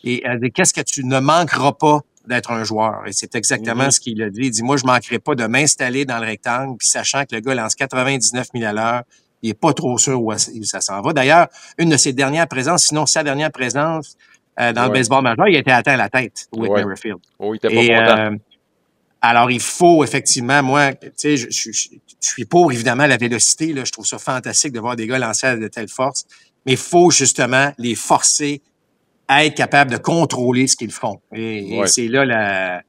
qu'est-ce que tu ne manqueras pas d'être un joueur? Et c'est exactement ce qu'il a dit. Il dit, moi, je ne manquerai pas de m'installer dans le rectangle, puis sachant que le gars lance 99 000 à l'heure, il n'est pas trop sûr où ça s'en va. D'ailleurs, une de ses dernières présences, sinon sa dernière présence dans le baseball majeur, il a été atteint à la tête, Whit Merrifield. Oui, il était pas content. Alors, il faut effectivement, moi, tu sais, je suis pour, évidemment, la vélocité. Là, je trouve ça fantastique de voir des gars lancer à de telles forces. Mais il faut justement les forcer à être capables de contrôler ce qu'ils font. Et c'est là là,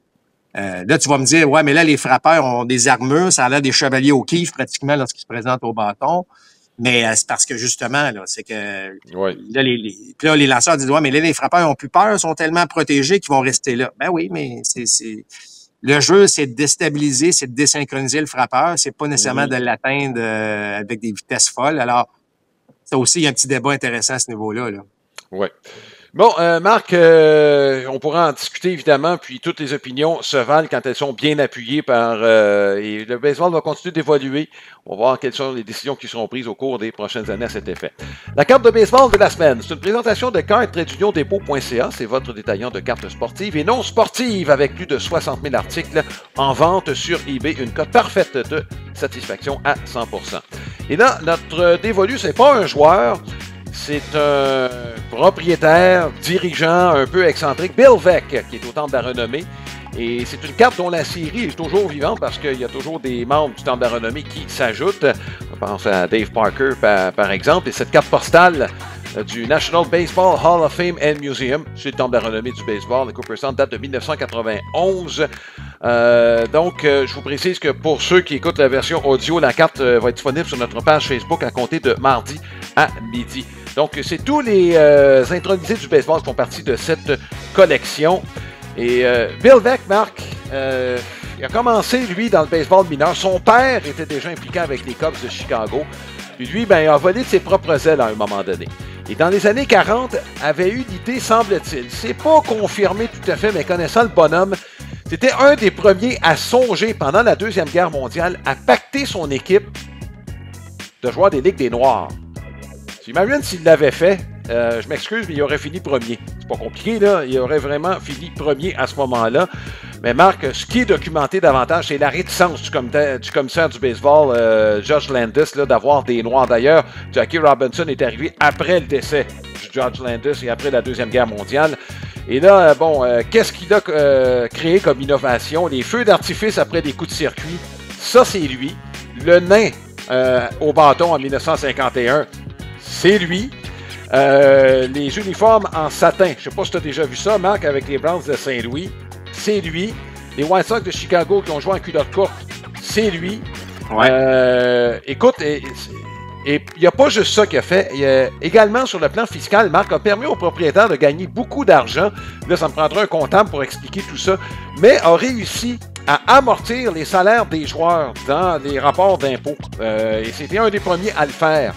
tu vas me dire, ouais, mais là, les frappeurs ont des armures, ça a l'air des chevaliers au kiff pratiquement lorsqu'ils se présentent au bâton. Mais c'est parce que justement, là, c'est que là, les lanceurs disent, ouais, mais là, les frappeurs ont plus peur, sont tellement protégés qu'ils vont rester là. Ben oui, mais le jeu, c'est de déstabiliser, c'est de désynchroniser le frappeur. C'est pas nécessairement de l'atteindre avec des vitesses folles. Alors, ça aussi, il y a un petit débat intéressant à ce niveau-là. Là. Oui. Bon, Marc, on pourra en discuter évidemment, puis toutes les opinions se valent quand elles sont bien appuyées par... et le baseball va continuer d'évoluer. On va voir quelles sont les décisions qui seront prises au cours des prochaines années à cet effet. La carte de baseball de la semaine, c'est une présentation de cartes-dépôt.ca. C'est votre détaillant de cartes sportives et non sportives avec plus de 60 000 articles en vente sur eBay. Une cote parfaite de satisfaction à 100%. Et là, notre dévolu, c'est pas un joueur... C'est un propriétaire, dirigeant un peu excentrique, Bill Veeck, qui est au Temple de la Renommée. Et c'est une carte dont la série est toujours vivante parce qu'il y a toujours des membres du Temple de la Renommée qui s'ajoutent. Je pense à Dave Parker, par exemple. Et cette carte postale du National Baseball Hall of Fame and Museum. C'est le temple de la renommée du baseball. Le Cooperstown date de 1991. Je vous précise que pour ceux qui écoutent la version audio, la carte va être disponible sur notre page Facebook à compter de mardi à midi. Donc, c'est tous les intronisés du baseball qui font partie de cette collection. Et Bill Veeck, Marc, il a commencé, lui, dans le baseball mineur. Son père était déjà impliqué avec les Cubs de Chicago. Puis lui, il a volé de ses propres ailes à un moment donné. Et dans les années 40, avait eu l'idée, semble-t-il, c'est pas confirmé tout à fait, mais connaissant le bonhomme, c'était un des premiers à songer, pendant la Deuxième Guerre mondiale, à pacter son équipe de joueurs des Ligues des Noirs. J'imagine s'il l'avait fait, je m'excuse, mais il aurait fini premier. C'est pas compliqué, là. Il aurait vraiment fini premier à ce moment-là. Mais Marc, ce qui est documenté davantage, c'est la réticence du commissaire du baseball, Judge Landis, d'avoir des Noirs. D'ailleurs, Jackie Robinson est arrivé après le décès du Judge Landis et après la Deuxième Guerre mondiale. Et là, qu'est-ce qu'il a créé comme innovation? Les feux d'artifice après des coups de circuit, ça, c'est lui. Le nain au bâton en 1951, c'est lui. Les uniformes en satin, je ne sais pas si tu as déjà vu ça, Marc, avec les Browns de Saint-Louis, c'est lui. Les White Sox de Chicago qui ont joué en culotte courte, c'est lui. Ouais. Écoute, et il n'y a pas juste ça qu'il a fait. Également, sur le plan fiscal, Marc a permis aux propriétaires de gagner beaucoup d'argent. Là, ça me prendra un comptable pour expliquer tout ça. Mais a réussi à amortir les salaires des joueurs dans les rapports d'impôts. Et c'était un des premiers à le faire.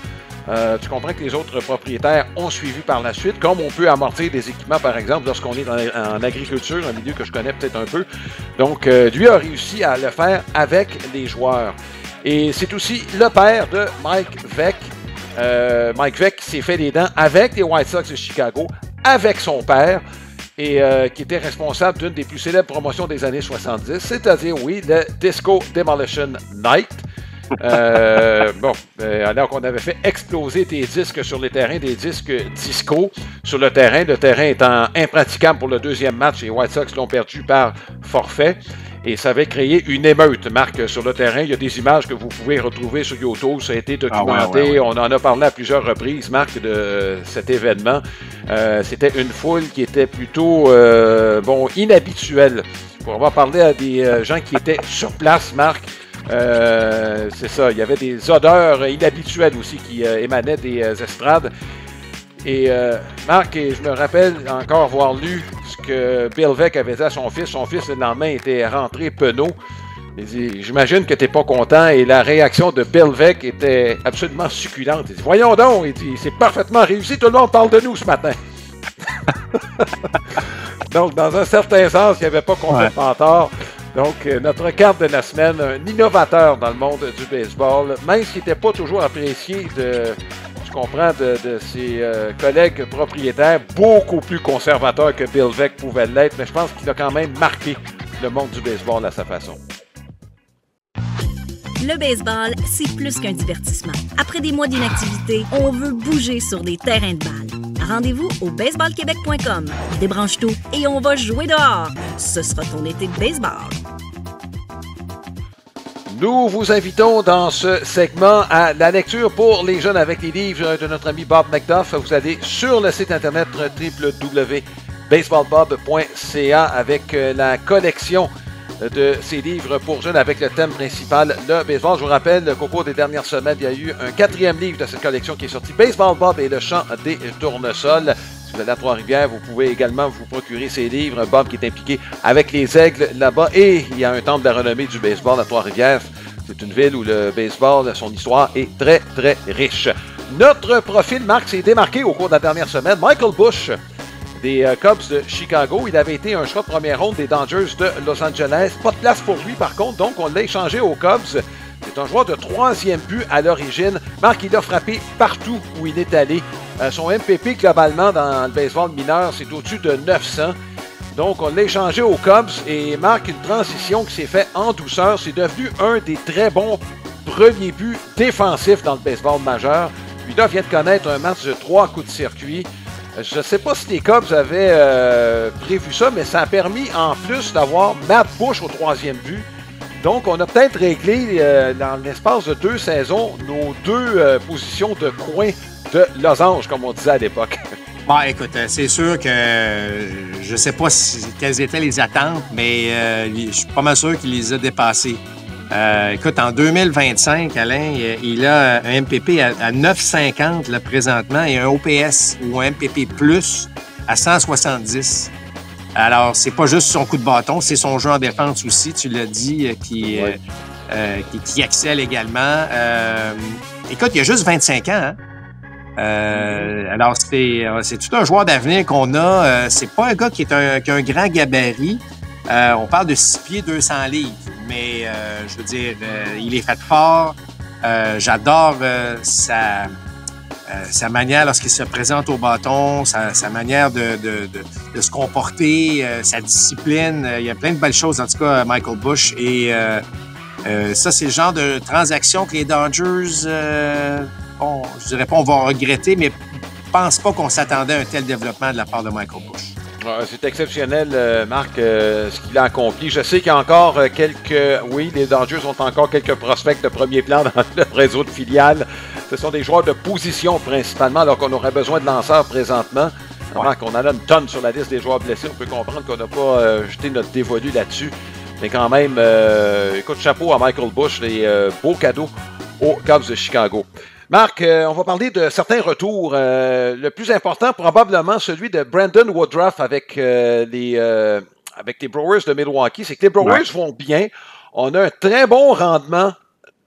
Tu comprends que les autres propriétaires ont suivi par la suite, comme on peut amortir des équipements, par exemple, lorsqu'on est en agriculture, un milieu que je connais peut-être un peu. Donc, lui a réussi à le faire avec les joueurs. Et c'est aussi le père de Mike Veeck. Mike Veeck qui s'est fait les dents avec les White Sox de Chicago, avec son père, et qui était responsable d'une des plus célèbres promotions des années 70, c'est-à-dire, oui, le Disco Demolition Night. Alors qu'on avait fait exploser des disques sur les terrains, des disques disco sur le terrain étant impraticable pour le deuxième match, les White Sox l'ont perdu par forfait, et ça avait créé une émeute, Marc, sur le terrain. Il y a des images que vous pouvez retrouver sur YouTube, ça a été documenté, on en a parlé à plusieurs reprises, Marc, de cet événement. C'était une foule qui était plutôt inhabituelle. Pour avoir parlé à des gens qui étaient sur place, Marc, c'est ça, il y avait des odeurs inhabituelles aussi qui émanaient des estrades. Et Marc, je me rappelle encore avoir lu ce que Bill Veeck avait dit à son fils. Son fils, le lendemain, était rentré penaud. Il dit, j'imagine que tu n'es pas content. Et la réaction de Bill Veeck était absolument succulente. Il dit, voyons donc, il dit, c'est parfaitement réussi, tout le monde parle de nous ce matin. Donc, dans un certain sens, il n'y avait pas complètement tort. Donc, notre carte de la semaine, un innovateur dans le monde du baseball, même s'il n'était pas toujours apprécié de ses collègues propriétaires, beaucoup plus conservateur que Bill Veeck pouvait l'être, mais je pense qu'il a quand même marqué le monde du baseball à sa façon. Le baseball, c'est plus qu'un divertissement. Après des mois d'inactivité, on veut bouger sur des terrains de balle. Rendez-vous au baseballquebec.com. Débranche tout et on va jouer dehors. Ce sera ton été de baseball. Nous vous invitons dans ce segment à la lecture pour les jeunes avec les livres de notre ami Bob McDuff. Vous allez sur le site internet www.baseballbob.ca avec la collection de ces livres pour jeunes avec le thème principal, le baseball. Je vous rappelle qu'au cours des dernières semaines, il y a eu un 4e livre de cette collection qui est sorti, Baseball Bob et le chant des tournesols. Si vous allez à Trois-Rivières, vous pouvez également vous procurer ces livres. Bob qui est impliqué avec les Aigles là-bas. Et il y a un temple de la renommée du baseball à Trois-Rivières. C'est une ville où le baseball, son histoire est très, très riche. Notre profil, Marc, s'est démarqué au cours de la dernière semaine. Michael Busch, des Cubs de Chicago. Il avait été un choix de première ronde des Dodgers de Los Angeles. Pas de place pour lui, par contre, donc on l'a échangé aux Cubs. C'est un joueur de 3e but à l'origine. Marc, il a frappé partout où il est allé. Son MPP, globalement, dans le baseball mineur, c'est au-dessus de 900. Donc, on l'a échangé aux Cubs et Marc, une transition qui s'est faite en douceur. C'est devenu un des très bons premiers buts défensifs dans le baseball majeur. Lui, là, vient de connaître un match de 3 coups de circuit. Je ne sais pas si les Cubs avaient prévu ça, mais ça a permis en plus d'avoir Matt Bush au 3e but. Donc, on a peut-être réglé dans l'espace de 2 saisons nos 2 positions de coin de losange, comme on disait à l'époque. Bon, écoute, c'est sûr que je ne sais pas quelles étaient les attentes, mais je suis pas mal sûr qu'il les a dépassées. Écoute, en 2025, Alain, il a un MPP à 9,50 là, présentement et un OPS ou un MPP plus à 170. Alors, c'est pas juste son coup de bâton, c'est son jeu en défense aussi, tu l'as dit, qui excelle également. Écoute, il a juste 25 ans, hein? Alors, c'est tout un joueur d'avenir qu'on a. C'est pas un gars qui a un grand gabarit. On parle de 6 pieds 200 livres, mais je veux dire, il est fait fort. J'adore sa manière lorsqu'il se présente au bâton, sa manière de se comporter, sa discipline. Il y a plein de belles choses, en tout cas, Michael Busch. Et ça, c'est le genre de transaction que les Dodgers... Bon, je dirais pas on va regretter, mais je pense pas qu'on s'attendait à un tel développement de la part de Michael Busch. C'est exceptionnel, Marc, ce qu'il a accompli. Je sais qu'il y a encore oui, les Dodgers ont encore quelques prospects de premier plan dans le réseau de filiales. Ce sont des joueurs de position principalement, alors qu'on aurait besoin de lanceurs présentement. Ouais. Marc, on en a une tonne sur la liste des joueurs blessés. On peut comprendre qu'on n'a pas jeté notre dévolu là-dessus. Mais quand même, écoute, chapeau à Michael Busch, les beaux cadeaux aux Cubs de Chicago. Marc, on va parler de certains retours. Le plus important, probablement celui de Brandon Woodruff avec les Brewers de Milwaukee. C'est que les Brewers vont bien. On a un très bon rendement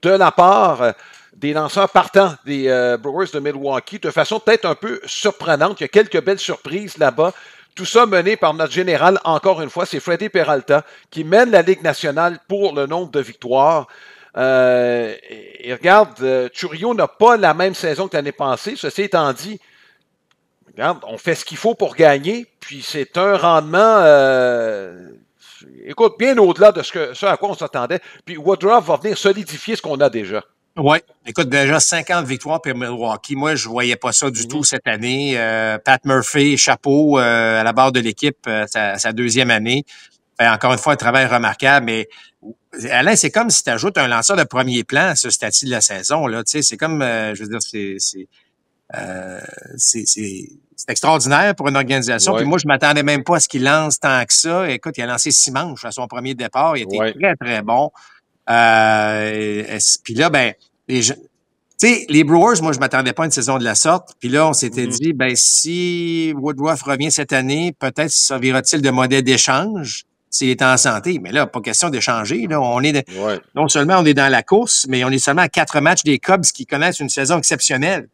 de la part des lanceurs partants des Brewers de Milwaukee, de façon peut-être un peu surprenante. Il y a quelques belles surprises là-bas. Tout ça mené par notre général, encore une fois, c'est Freddy Peralta, qui mène la Ligue nationale pour le nombre de victoires. Et regarde, Chourio n'a pas la même saison que l'année passée. Ceci étant dit, regarde, on fait ce qu'il faut pour gagner, puis c'est un rendement, écoute, bien au-delà de ce à quoi on s'attendait. Puis Woodruff va venir solidifier ce qu'on a déjà. Oui, écoute, déjà 50 victoires pour Milwaukee. Moi, je voyais pas ça du tout cette année. Pat Murphy, chapeau à la barre de l'équipe, sa deuxième année. Encore une fois, un travail remarquable, mais Alain, c'est comme si tu ajoutes un lanceur de premier plan à ce statut de la saison. Là. Tu sais, c'est comme, je veux dire, c'est extraordinaire pour une organisation. Ouais. Puis moi, je m'attendais même pas à ce qu'il lance tant que ça. Écoute, il a lancé 6 manches à son premier départ. Il était très, très bon. Puis là, ben, tu sais, les Brewers, moi, je m'attendais pas à une saison de la sorte. Puis là, on s'était dit, ben, si Woodruff revient cette année, peut-être servira-t-il de modèle d'échange s'il est en santé. Mais là, pas question d'échanger. Là, non seulement on est dans la course, mais on est seulement à 4 matchs des Cubs qui connaissent une saison exceptionnelle.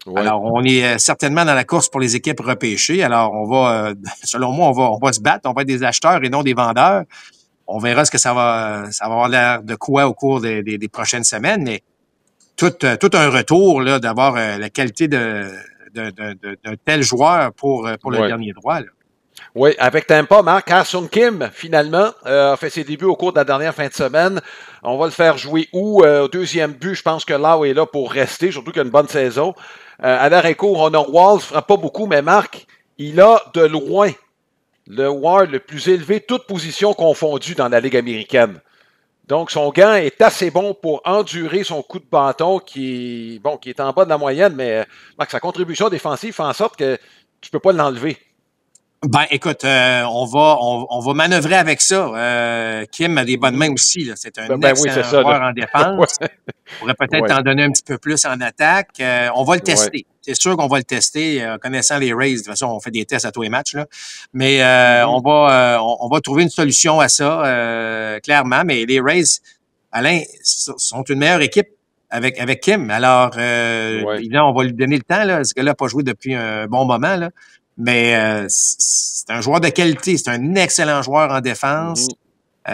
Ouais. Alors, on est certainement dans la course pour les équipes repêchées. Alors, on va, selon moi, on va se battre. On va être des acheteurs et non des vendeurs. On verra ce que ça va avoir l'air de quoi au cours des prochaines semaines, mais tout un retour là, d'avoir la qualité d'un tel joueur pour le dernier droit. Là. Oui, avec Tampa, Marc, Ha-Seong Kim, finalement, a fait ses débuts au cours de la dernière fin de semaine. On va le faire jouer où? Au deuxième but, je pense que Lau est là pour rester, surtout qu'il a une bonne saison. À l'arrêt-court, on a Walls, frappe pas beaucoup, mais Marc, il a de loin le WAR le plus élevé, toutes positions confondues dans la Ligue américaine. Donc, son gant est assez bon pour endurer son coup de bâton qui est en bas de la moyenne, mais Marc, sa contribution défensive fait en sorte que tu peux pas l'enlever. Ben, écoute, on va manœuvrer avec ça. Kim a des bonnes mains aussi. Là. C'est un excellent joueur en défense. On pourrait peut-être en donner un petit peu plus en attaque. On va le tester. C'est sûr qu'on va le tester. Connaissant les Rays, de toute façon, on fait des tests à tous les matchs. Là. Mais on va trouver une solution à ça, clairement. Mais les Rays, Alain, sont une meilleure équipe avec Kim. Alors, évidemment, on va lui donner le temps. Là. Ce gars-là n'a pas joué depuis un bon moment. Là. Mais c'est un joueur de qualité, c'est un excellent joueur en défense.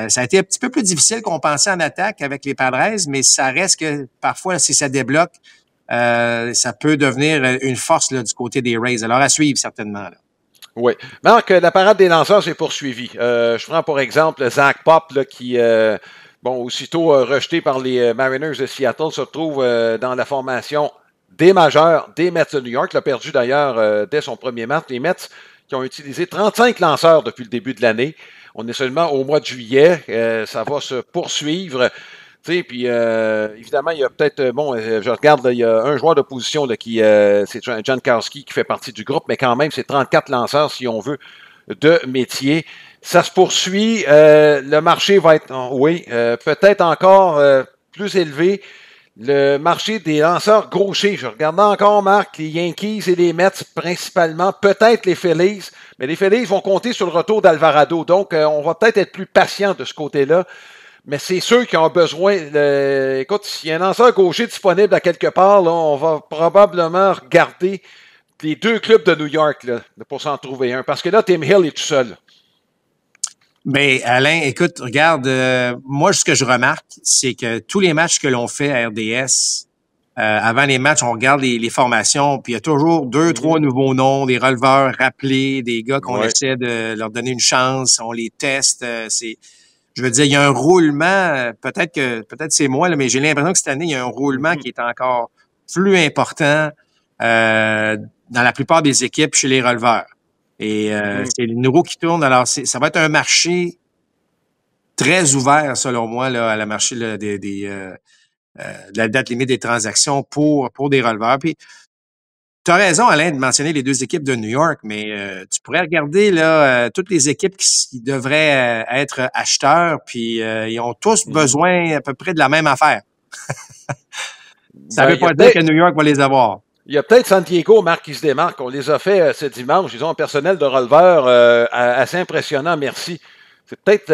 Ça a été un petit peu plus difficile qu'on pensait en attaque avec les Padres, mais ça reste que parfois, si ça débloque, ça peut devenir une force là, du côté des Rays. Alors, à suivre certainement. Là. Oui. Marc, la parade des lanceurs s'est poursuivie. Je prends pour exemple Zach Pop là, qui, aussitôt rejeté par les Mariners de Seattle, se retrouve dans la formation des majeurs des Mets de New York. Il a perdu d'ailleurs dès son premier match. Les Mets qui ont utilisé 35 lanceurs depuis le début de l'année. On est seulement au mois de juillet. Ça va se poursuivre. Puis, évidemment, il y a peut-être, je regarde, là, il y a un joueur de position là, c'est Jankowski qui fait partie du groupe, mais quand même, c'est 34 lanceurs, si on veut, de métier. Ça se poursuit. Le marché va être, peut-être encore plus élevé. Le marché des lanceurs gauchers. Je regardais encore, Marc, les Yankees et les Mets principalement, peut-être les Phillies, mais les Phillies vont compter sur le retour d'Alvarado. Donc, on va peut-être être plus patient de ce côté-là. Mais c'est ceux qui ont besoin. Écoute, s'il y a un lanceur gaucher disponible à quelque part, là, on va probablement regarder les deux clubs de New York là, pour s'en trouver un. Parce que là, Tim Hill est tout seul. Ben, Alain, écoute, regarde, moi, ce que je remarque, c'est que tous les matchs que l'on fait à RDS, avant les matchs, on regarde les formations, puis il y a toujours 2-3 nouveaux noms, des releveurs rappelés, des gars qu'on essaie de leur donner une chance, on les teste. Je veux dire, il y a un roulement, peut-être c'est moi, là, mais j'ai l'impression que cette année, il y a un roulement qui est encore plus important dans la plupart des équipes chez les releveurs. Et c'est le roue qui tourne. Alors, ça va être un marché très ouvert, selon moi, là, à la marché là, de la date limite des transactions pour des releveurs. Puis, tu as raison, Alain, de mentionner les deux équipes de New York, mais tu pourrais regarder là toutes les équipes qui devraient être acheteurs, puis ils ont tous besoin à peu près de la même affaire. Ça ne veut pas dire que New York va les avoir. Il y a peut-être San Diego, Marc, qui se démarque. On les a fait ce dimanche. Ils ont un personnel de releveur assez impressionnant, merci. C'est peut-être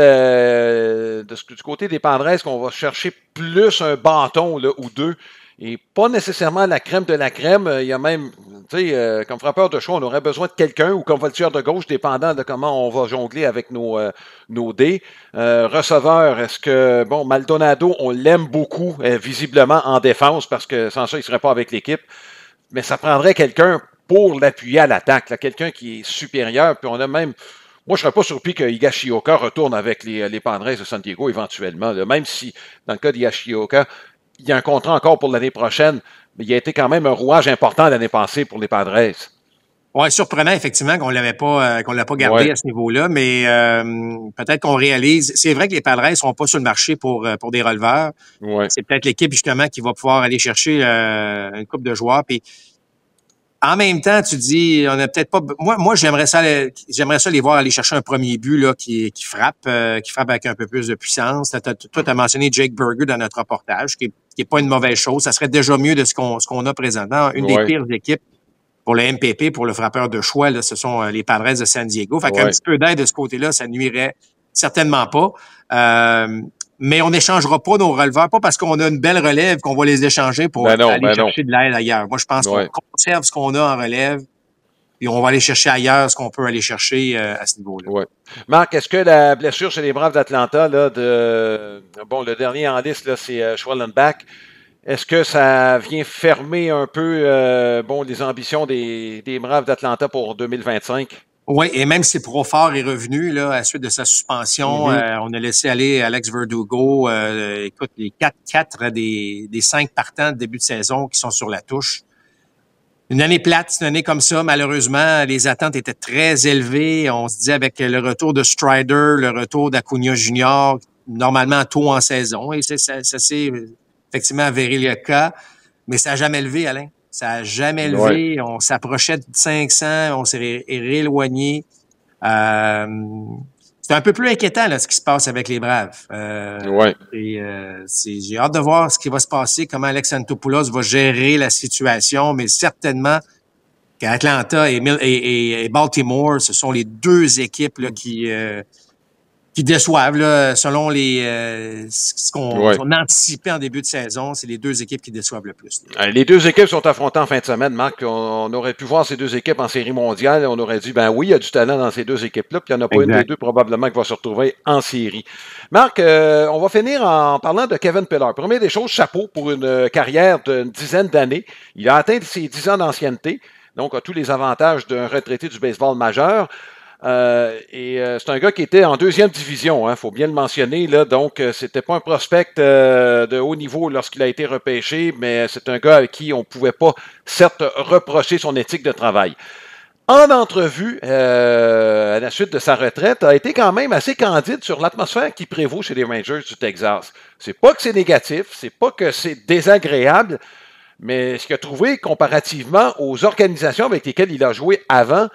du côté des Padres qu'on va chercher plus un bâton là, ou deux. Et pas nécessairement la crème de la crème. Il y a même, tu sais, comme frappeur de choix, on aurait besoin de quelqu'un ou comme voltigeur de gauche, dépendant de comment on va jongler avec nos dés. Receveur, est-ce que, Maldonado, on l'aime beaucoup, visiblement en défense, parce que sans ça, il ne serait pas avec l'équipe. Mais ça prendrait quelqu'un pour l'appuyer à l'attaque, là, quelqu'un qui est supérieur. Puis on a même... Moi, je ne serais pas surpris que Higashioka retourne avec les Padres de San Diego éventuellement. Là. Même si, dans le cas d'Higashioka, il y a un contrat encore pour l'année prochaine, mais il a été quand même un rouage important l'année passée pour les Padres. Oui, surprenant, effectivement, qu'on l'a pas gardé à ce niveau-là, mais peut-être qu'on réalise. C'est vrai que les Padres ne sont pas sur le marché pour des releveurs. Ouais. C'est peut-être l'équipe, justement, qui va pouvoir aller chercher une couple de joueurs. Puis en même temps, tu dis, on n'a peut-être pas. Moi, j'aimerais ça les voir aller chercher un premier but là, qui frappe avec un peu plus de puissance. Toi, tu as mentionné Jake Burger dans notre reportage, qui est pas une mauvaise chose. Ça serait déjà mieux de ce qu'on a présentement. Une des pires équipes pour le MPP, pour le frappeur de choix, là, ce sont les Padres de San Diego. Fait qu'un petit peu d'aide de ce côté-là, ça nuirait certainement pas. Mais on n'échangera pas nos releveurs, pas parce qu'on a une belle relève qu'on va les échanger pour aller chercher de l'aide ailleurs. Moi, je pense qu'on conserve ce qu'on a en relève et on va aller chercher ailleurs ce qu'on peut aller chercher à ce niveau-là. Ouais. Marc, est-ce que la blessure chez les Braves d'Atlanta, là, le dernier en liste, là, c'est Schwellenbach, est-ce que ça vient fermer un peu les ambitions des Braves d'Atlanta pour 2025? Oui, et même si Profort est revenu là, à la suite de sa suspension, on a laissé aller Alex Verdugo. Écoute, les 4 des 5 partants de début de saison qui sont sur la touche. Une année plate, une année comme ça, malheureusement, les attentes étaient très élevées. On se dit avec le retour de Strider, le retour d'Acuna Junior, normalement tôt en saison, et ça s'est effectivement avéré le cas, mais ça n'a jamais levé, Alain. Ça n'a jamais levé. On s'approchait de 500, on s'est rééloigné. C'est un peu plus inquiétant là, ce qui se passe avec les Braves. J'ai hâte de voir ce qui va se passer, comment Alex Antopoulos va gérer la situation, mais certainement qu'Atlanta et Baltimore, ce sont les deux équipes là, qui déçoivent, là, selon ce qu'on anticipait en début de saison. C'est les deux équipes qui déçoivent le plus. Les deux équipes sont affrontées en fin de semaine, Marc. On aurait pu voir ces deux équipes en série mondiale. On aurait dit, oui, il y a du talent dans ces deux équipes-là, puis il n'y en a pas une des deux probablement qui va se retrouver en série. Marc, on va finir en parlant de Kevin Pillar. Première des choses, chapeau pour une carrière d'une dizaine d'années. Il a atteint ses 10 ans d'ancienneté, donc a tous les avantages d'un retraité du baseball majeur. C'est un gars qui était en deuxième division, faut bien le mentionner, là, donc c'était pas un prospect de haut niveau lorsqu'il a été repêché, mais c'est un gars avec qui on pouvait pas, certes, reprocher son éthique de travail. en entrevue, à la suite de sa retraite, a été quand même assez candide sur l'atmosphère qui prévaut chez les Rangers du Texas. C'est pas que c'est négatif, c'est pas que c'est désagréable, mais ce qu'il a trouvé comparativement aux organisations avec lesquelles il a joué avant,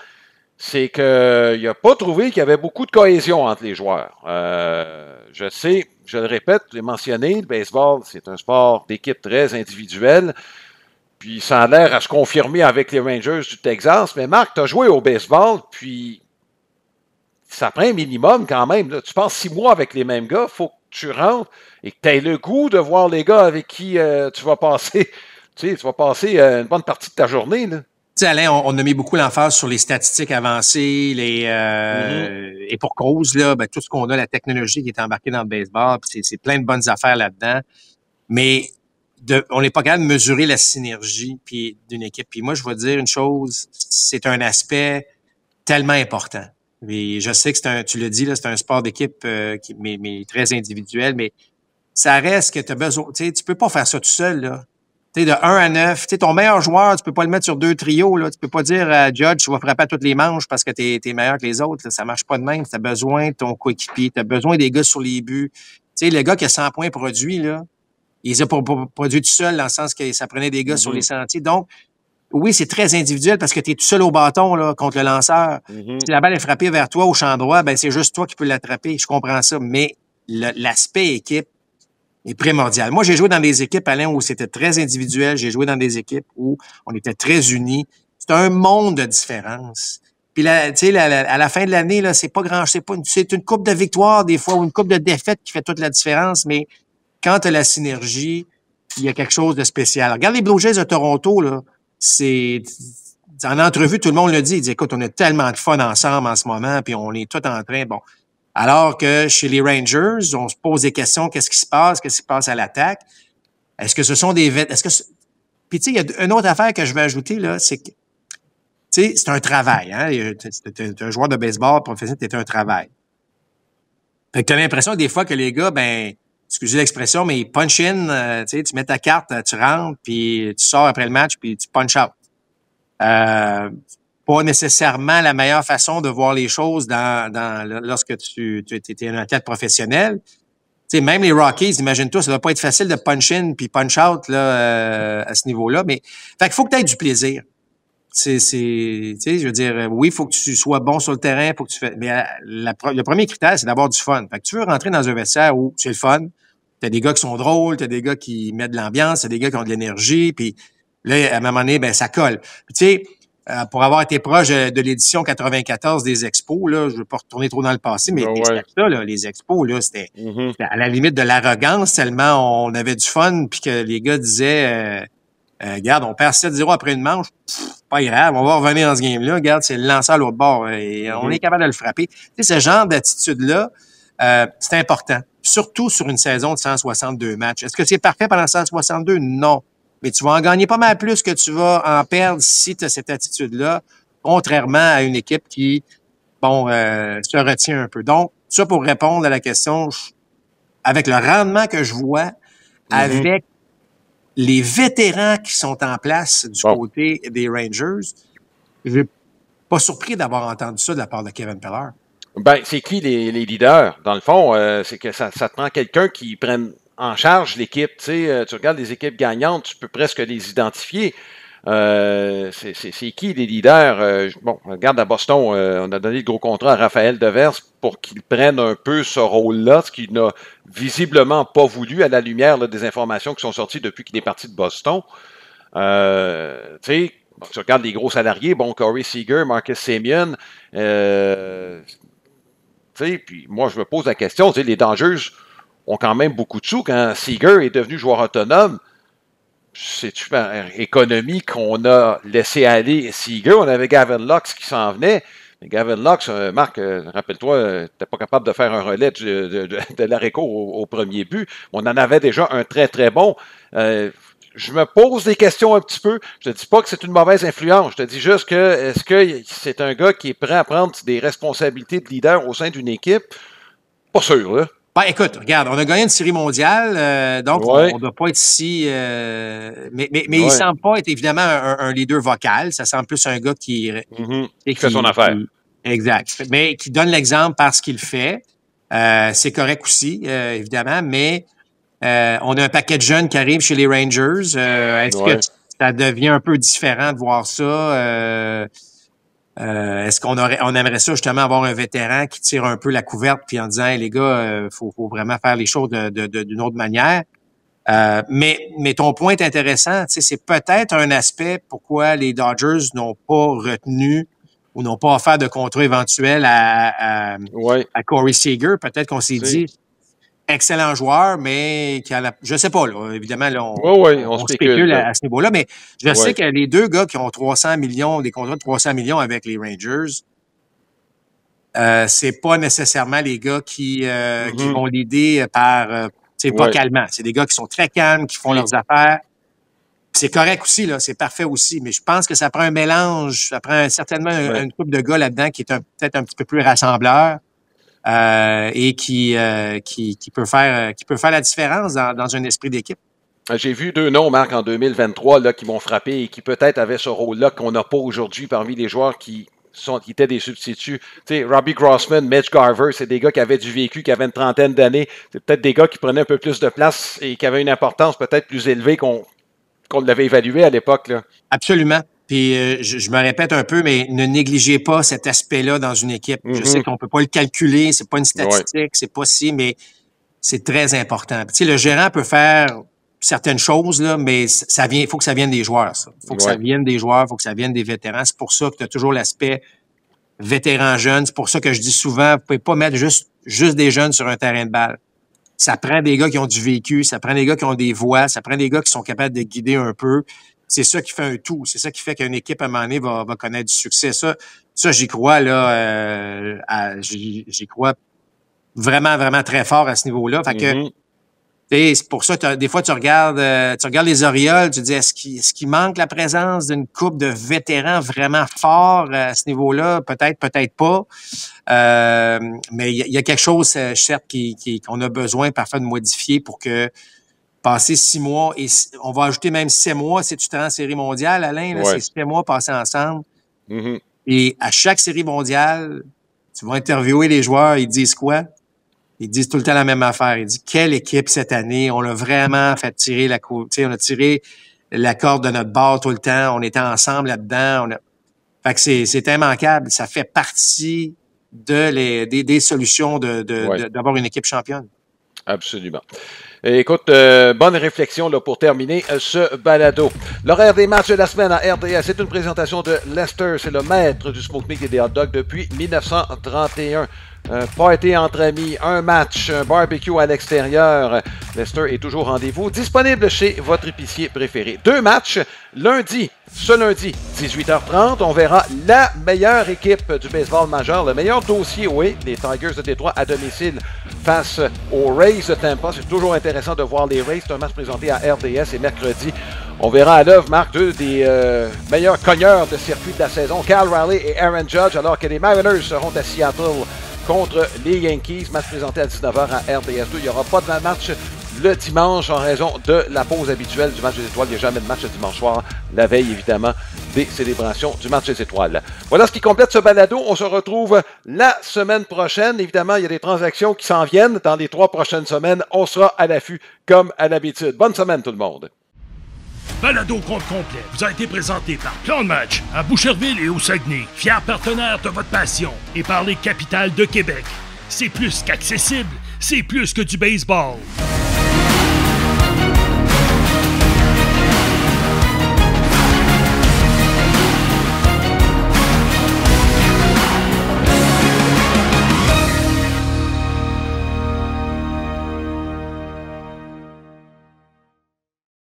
c'est qu'il n'a pas trouvé qu'il y avait beaucoup de cohésion entre les joueurs. Je sais, je le répète, je l'ai mentionné, le baseball, c'est un sport d'équipe très individuel. Puis ça a l'air à se confirmer avec les Rangers du Texas. Mais Marc, tu as joué au baseball, puis ça prend un minimum quand même. Là. Tu passes 6 mois avec les mêmes gars, il faut que tu rentres et que tu aies le goût de voir les gars avec qui tu vas passer. Tu vas passer une bonne partie de ta journée. Là. Tu sais, Alain, on a mis beaucoup l'emphase sur les statistiques avancées, et pour cause, là, ben, tout ce qu'on a, la technologie qui est embarquée dans le baseball, puis c'est plein de bonnes affaires là-dedans. Mais on n'est pas capable de mesurer la synergie d'une équipe. Puis moi, je vais te dire une chose, c'est un aspect tellement important. Et je sais que tu le dis, là, c'est un sport d'équipe mais très individuel, mais ça reste que tu as besoin. Tu peux pas faire ça tout seul, là. Tu sais, de 1 à 9, tu sais, ton meilleur joueur, tu peux pas le mettre sur 2 trios, là. Tu peux pas dire à Judge, tu vas frapper à toutes les manches parce que t'es meilleur que les autres, là. Ça marche pas de même. Tu as besoin de ton coéquipier, tu as besoin des gars sur les buts. Tu sais, le gars qui a 100 points produits, là, il les a pas produits tout seul dans le sens que ça prenait des gars sur les sentiers. Donc, oui, c'est très individuel parce que tu es tout seul au bâton là, contre le lanceur. Si la balle est frappée vers toi au champ droit, ben c'est juste toi qui peux l'attraper. Je comprends ça, mais l'aspect équipe est primordial. Moi, j'ai joué dans des équipes, Alain, où c'était très individuel. J'ai joué dans des équipes où on était très unis. C'est un monde de différence. Puis là, tu sais, à la fin de l'année, là, c'est pas grand, c'est une coupe de victoire des fois ou une coupe de défaite qui fait toute la différence, mais quand tu as la synergie, il y a quelque chose de spécial. Regarde les Blue Jays de Toronto, là. En entrevue, tout le monde le dit. Il dit, écoute, on a tellement de fun ensemble en ce moment, puis on est tout en train, bon. Alors que chez les Rangers, on se pose des questions, qu'est-ce qui se passe à l'attaque? Est-ce que ce sont des Puis tu sais, il y a une autre affaire que je vais ajouter, là, c'est que, tu sais, c'est un travail, hein. T'es un joueur de baseball professionnel, t'es un travail. Fait que t'as l'impression des fois que les gars, ben, excusez l'expression, mais punch in, tu mets ta carte, tu rentres, puis tu sors après le match, puis tu punch out. Pas nécessairement la meilleure façon de voir les choses lorsque tu es un athlète professionnel. Tu sais, même les Rockies, imagine-toi, ça doit pas être facile de punch in puis punch out là, à ce niveau-là, mais fait qu'il faut que tu aies du plaisir. Tu sais, je veux dire, oui, il faut que tu sois bon sur le terrain, faut que tu fais. Mais le premier critère, c'est d'avoir du fun. Fait que tu veux rentrer dans un vestiaire où c'est le fun. T'as des gars qui sont drôles, t'as des gars qui mettent de l'ambiance, t'as des gars qui ont de l'énergie, puis là, à un moment donné, ben ça colle. Puis tu sais, pour avoir été proche de l'édition 94 des Expos, là, je veux pas retourner trop dans le passé, mais ça, là, les Expos, là, c'était à la limite de l'arrogance, tellement on avait du fun, puis que les gars disaient regarde, on perd 7-0 après une manche, pas grave, on va revenir dans ce game-là, regarde, c'est le lanceur à l'autre bord, et on est capable de le frapper. Tu sais, ce genre d'attitude-là, c'est important. Surtout sur une saison de 162 matchs. Est-ce que c'est parfait pendant 162? Non. Mais tu vas en gagner pas mal plus que tu vas en perdre si tu as cette attitude-là, contrairement à une équipe qui, se retient un peu. Donc, ça pour répondre à la question, avec le rendement que je vois, avec les vétérans qui sont en place du côté des Rangers, je suis pas surpris d'avoir entendu ça de la part de Kevin Pillar. Ben, c'est qui les leaders? Dans le fond, c'est que ça te prend quelqu'un qui prenne en charge l'équipe. Tu sais, tu regardes les équipes gagnantes, tu peux presque les identifier. C'est qui les leaders? Regarde à Boston, on a donné le gros contrat à Raphaël Devers pour qu'il prenne un peu ce rôle-là, ce qu'il n'a visiblement pas voulu à la lumière là, des informations qui sont sorties depuis qu'il est parti de Boston. Tu sais, tu regardes les gros salariés, Corey Seager, Marcus Semien, puis moi, je me pose la question, les Dangers ont quand même beaucoup de sous. Quand Seager est devenu joueur autonome, c'est-tu par économie qu'on a laissé aller Seager? On avait Gavin Lux qui s'en venait. Mais Gavin Lux, Marc, rappelle-toi, t'es pas capable de faire un relais de l'Areco au premier but. On en avait déjà un très, très bon. Je me pose des questions un petit peu. Je te dis pas que c'est une mauvaise influence. Je te dis juste que est-ce que c'est un gars qui est prêt à prendre des responsabilités de leader au sein d'une équipe? Pas sûr, là. Ben, écoute, regarde, on a gagné une série mondiale, donc Ouais. on ne doit pas être si... mais Ouais. il ne semble pas être évidemment un leader vocal. Ça semble plus un gars qui fait son affaire. Exact. Mais qui donne l'exemple par ce qu'il fait. C'est correct aussi, évidemment, mais on a un paquet de jeunes qui arrivent chez les Rangers. Est-ce que ça devient un peu différent de voir ça? Est-ce qu'on aimerait ça justement avoir un vétéran qui tire un peu la couverte puis en disant hey, les gars, faut vraiment faire les choses d'une autre manière. Mais ton point est intéressant. C'est peut-être un aspect pourquoi les Dodgers n'ont pas retenu ou n'ont pas offert de contrat éventuel à Corey Seager. Peut-être qu'on s'est dit excellent joueur, mais je sais pas, là. Évidemment, là, on spécule à ce niveau-là, mais je sais que les deux gars qui ont 300 millions, des contrats de 300 millions avec les Rangers, c'est pas nécessairement les gars qui vont l'aider vocalement. C'est des gars qui sont très calmes, qui font leurs affaires. C'est correct aussi, là, c'est parfait aussi, mais je pense que ça prend un mélange, ça prend certainement une couple de gars là-dedans qui est peut-être un petit peu plus rassembleur. Et qui peut faire la différence dans un esprit d'équipe. J'ai vu 2 noms, Marc, en 2023 là, qui m'ont frappé et qui peut-être avaient ce rôle-là qu'on n'a pas aujourd'hui parmi les joueurs qui étaient des substituts. Tu sais, Robbie Grossman, Mitch Garver, c'est des gars qui avaient du vécu, qui avaient une trentaine d'années. C'est peut-être des gars qui prenaient un peu plus de place et qui avaient une importance peut-être plus élevée qu'on l'avait évalué à l'époque, là. Absolument. Puis je me répète un peu, mais ne négligez pas cet aspect-là dans une équipe. Je sais qu'on peut pas le calculer, c'est pas une statistique, c'est pas si, mais c'est très important. Tu sais, le gérant peut faire certaines choses, là, mais il faut que ça vienne des joueurs, ça. Il faut que ça vienne des joueurs, il faut que ça vienne des vétérans. C'est pour ça que tu as toujours l'aspect vétéran-jeune. C'est pour ça que je dis souvent, vous pouvez pas mettre juste des jeunes sur un terrain de balle. Ça prend des gars qui ont du vécu, ça prend des gars qui ont des voix, ça prend des gars qui sont capables de guider un peu. C'est ça qui fait un tout. C'est ça qui fait qu'une équipe, à un moment donné, va connaître du succès. Ça j'y crois, là. J'y crois vraiment, vraiment très fort à ce niveau-là. Fait que, c'est pour ça que des fois, tu regardes les Orioles, tu te dis, est-ce qu'il manque la présence d'une couple de vétérans vraiment forts à ce niveau-là? Peut-être, peut-être pas. Mais il y a quelque chose, certes, qu'on a besoin parfois de modifier pour que passer 6 mois, et on va ajouter même 7 mois si tu te rends en série mondiale, Alain, là, c'est 7 mois passés ensemble. Et à chaque série mondiale, tu vas interviewer les joueurs, ils disent quoi? Ils disent tout le temps la même affaire. Ils disent, quelle équipe cette année? On l'a vraiment fait tirer on a tiré la corde de notre bord tout le temps. On était ensemble là-dedans. Fait que c'est immanquable. Ça fait partie des solutions d'avoir une équipe championne. Absolument. Écoute, bonne réflexion là, pour terminer ce balado. L'horaire des matchs de la semaine à RDS, c'est une présentation de Lester. C'est le maître du smoke meat et des hot dogs depuis 1931. Un party entre amis, un match, un barbecue à l'extérieur. Lester est toujours au rendez-vous. Disponible chez votre épicier préféré. 2 matchs, ce lundi, 18h30. On verra la meilleure équipe du baseball majeur, le meilleur dossier, les Tigers de Détroit à domicile face aux Rays de Tampa. C'est toujours intéressant de voir les Rays. C'est un match présenté à RDS et mercredi. On verra à l'œuvre, Marc, 2 des meilleurs cogneurs de circuit de la saison, Cal Raleigh et Aaron Judge, alors que les Mariners seront à Seattle contre les Yankees. Match présenté à 19h à RDS2. Il n'y aura pas de match le dimanche en raison de la pause habituelle du match des étoiles. Il n'y a jamais de match le dimanche soir, la veille évidemment des célébrations du match des étoiles. Voilà ce qui complète ce balado. On se retrouve la semaine prochaine. Évidemment, il y a des transactions qui s'en viennent dans les 3 prochaines semaines. On sera à l'affût comme à l'habitude. Bonne semaine tout le monde. Balado compte complet vous a été présenté par Plan de Match à Boucherville et au Saguenay, fiers partenaires de votre passion, et par les capitales de Québec. C'est plus qu'accessible, c'est plus que du baseball.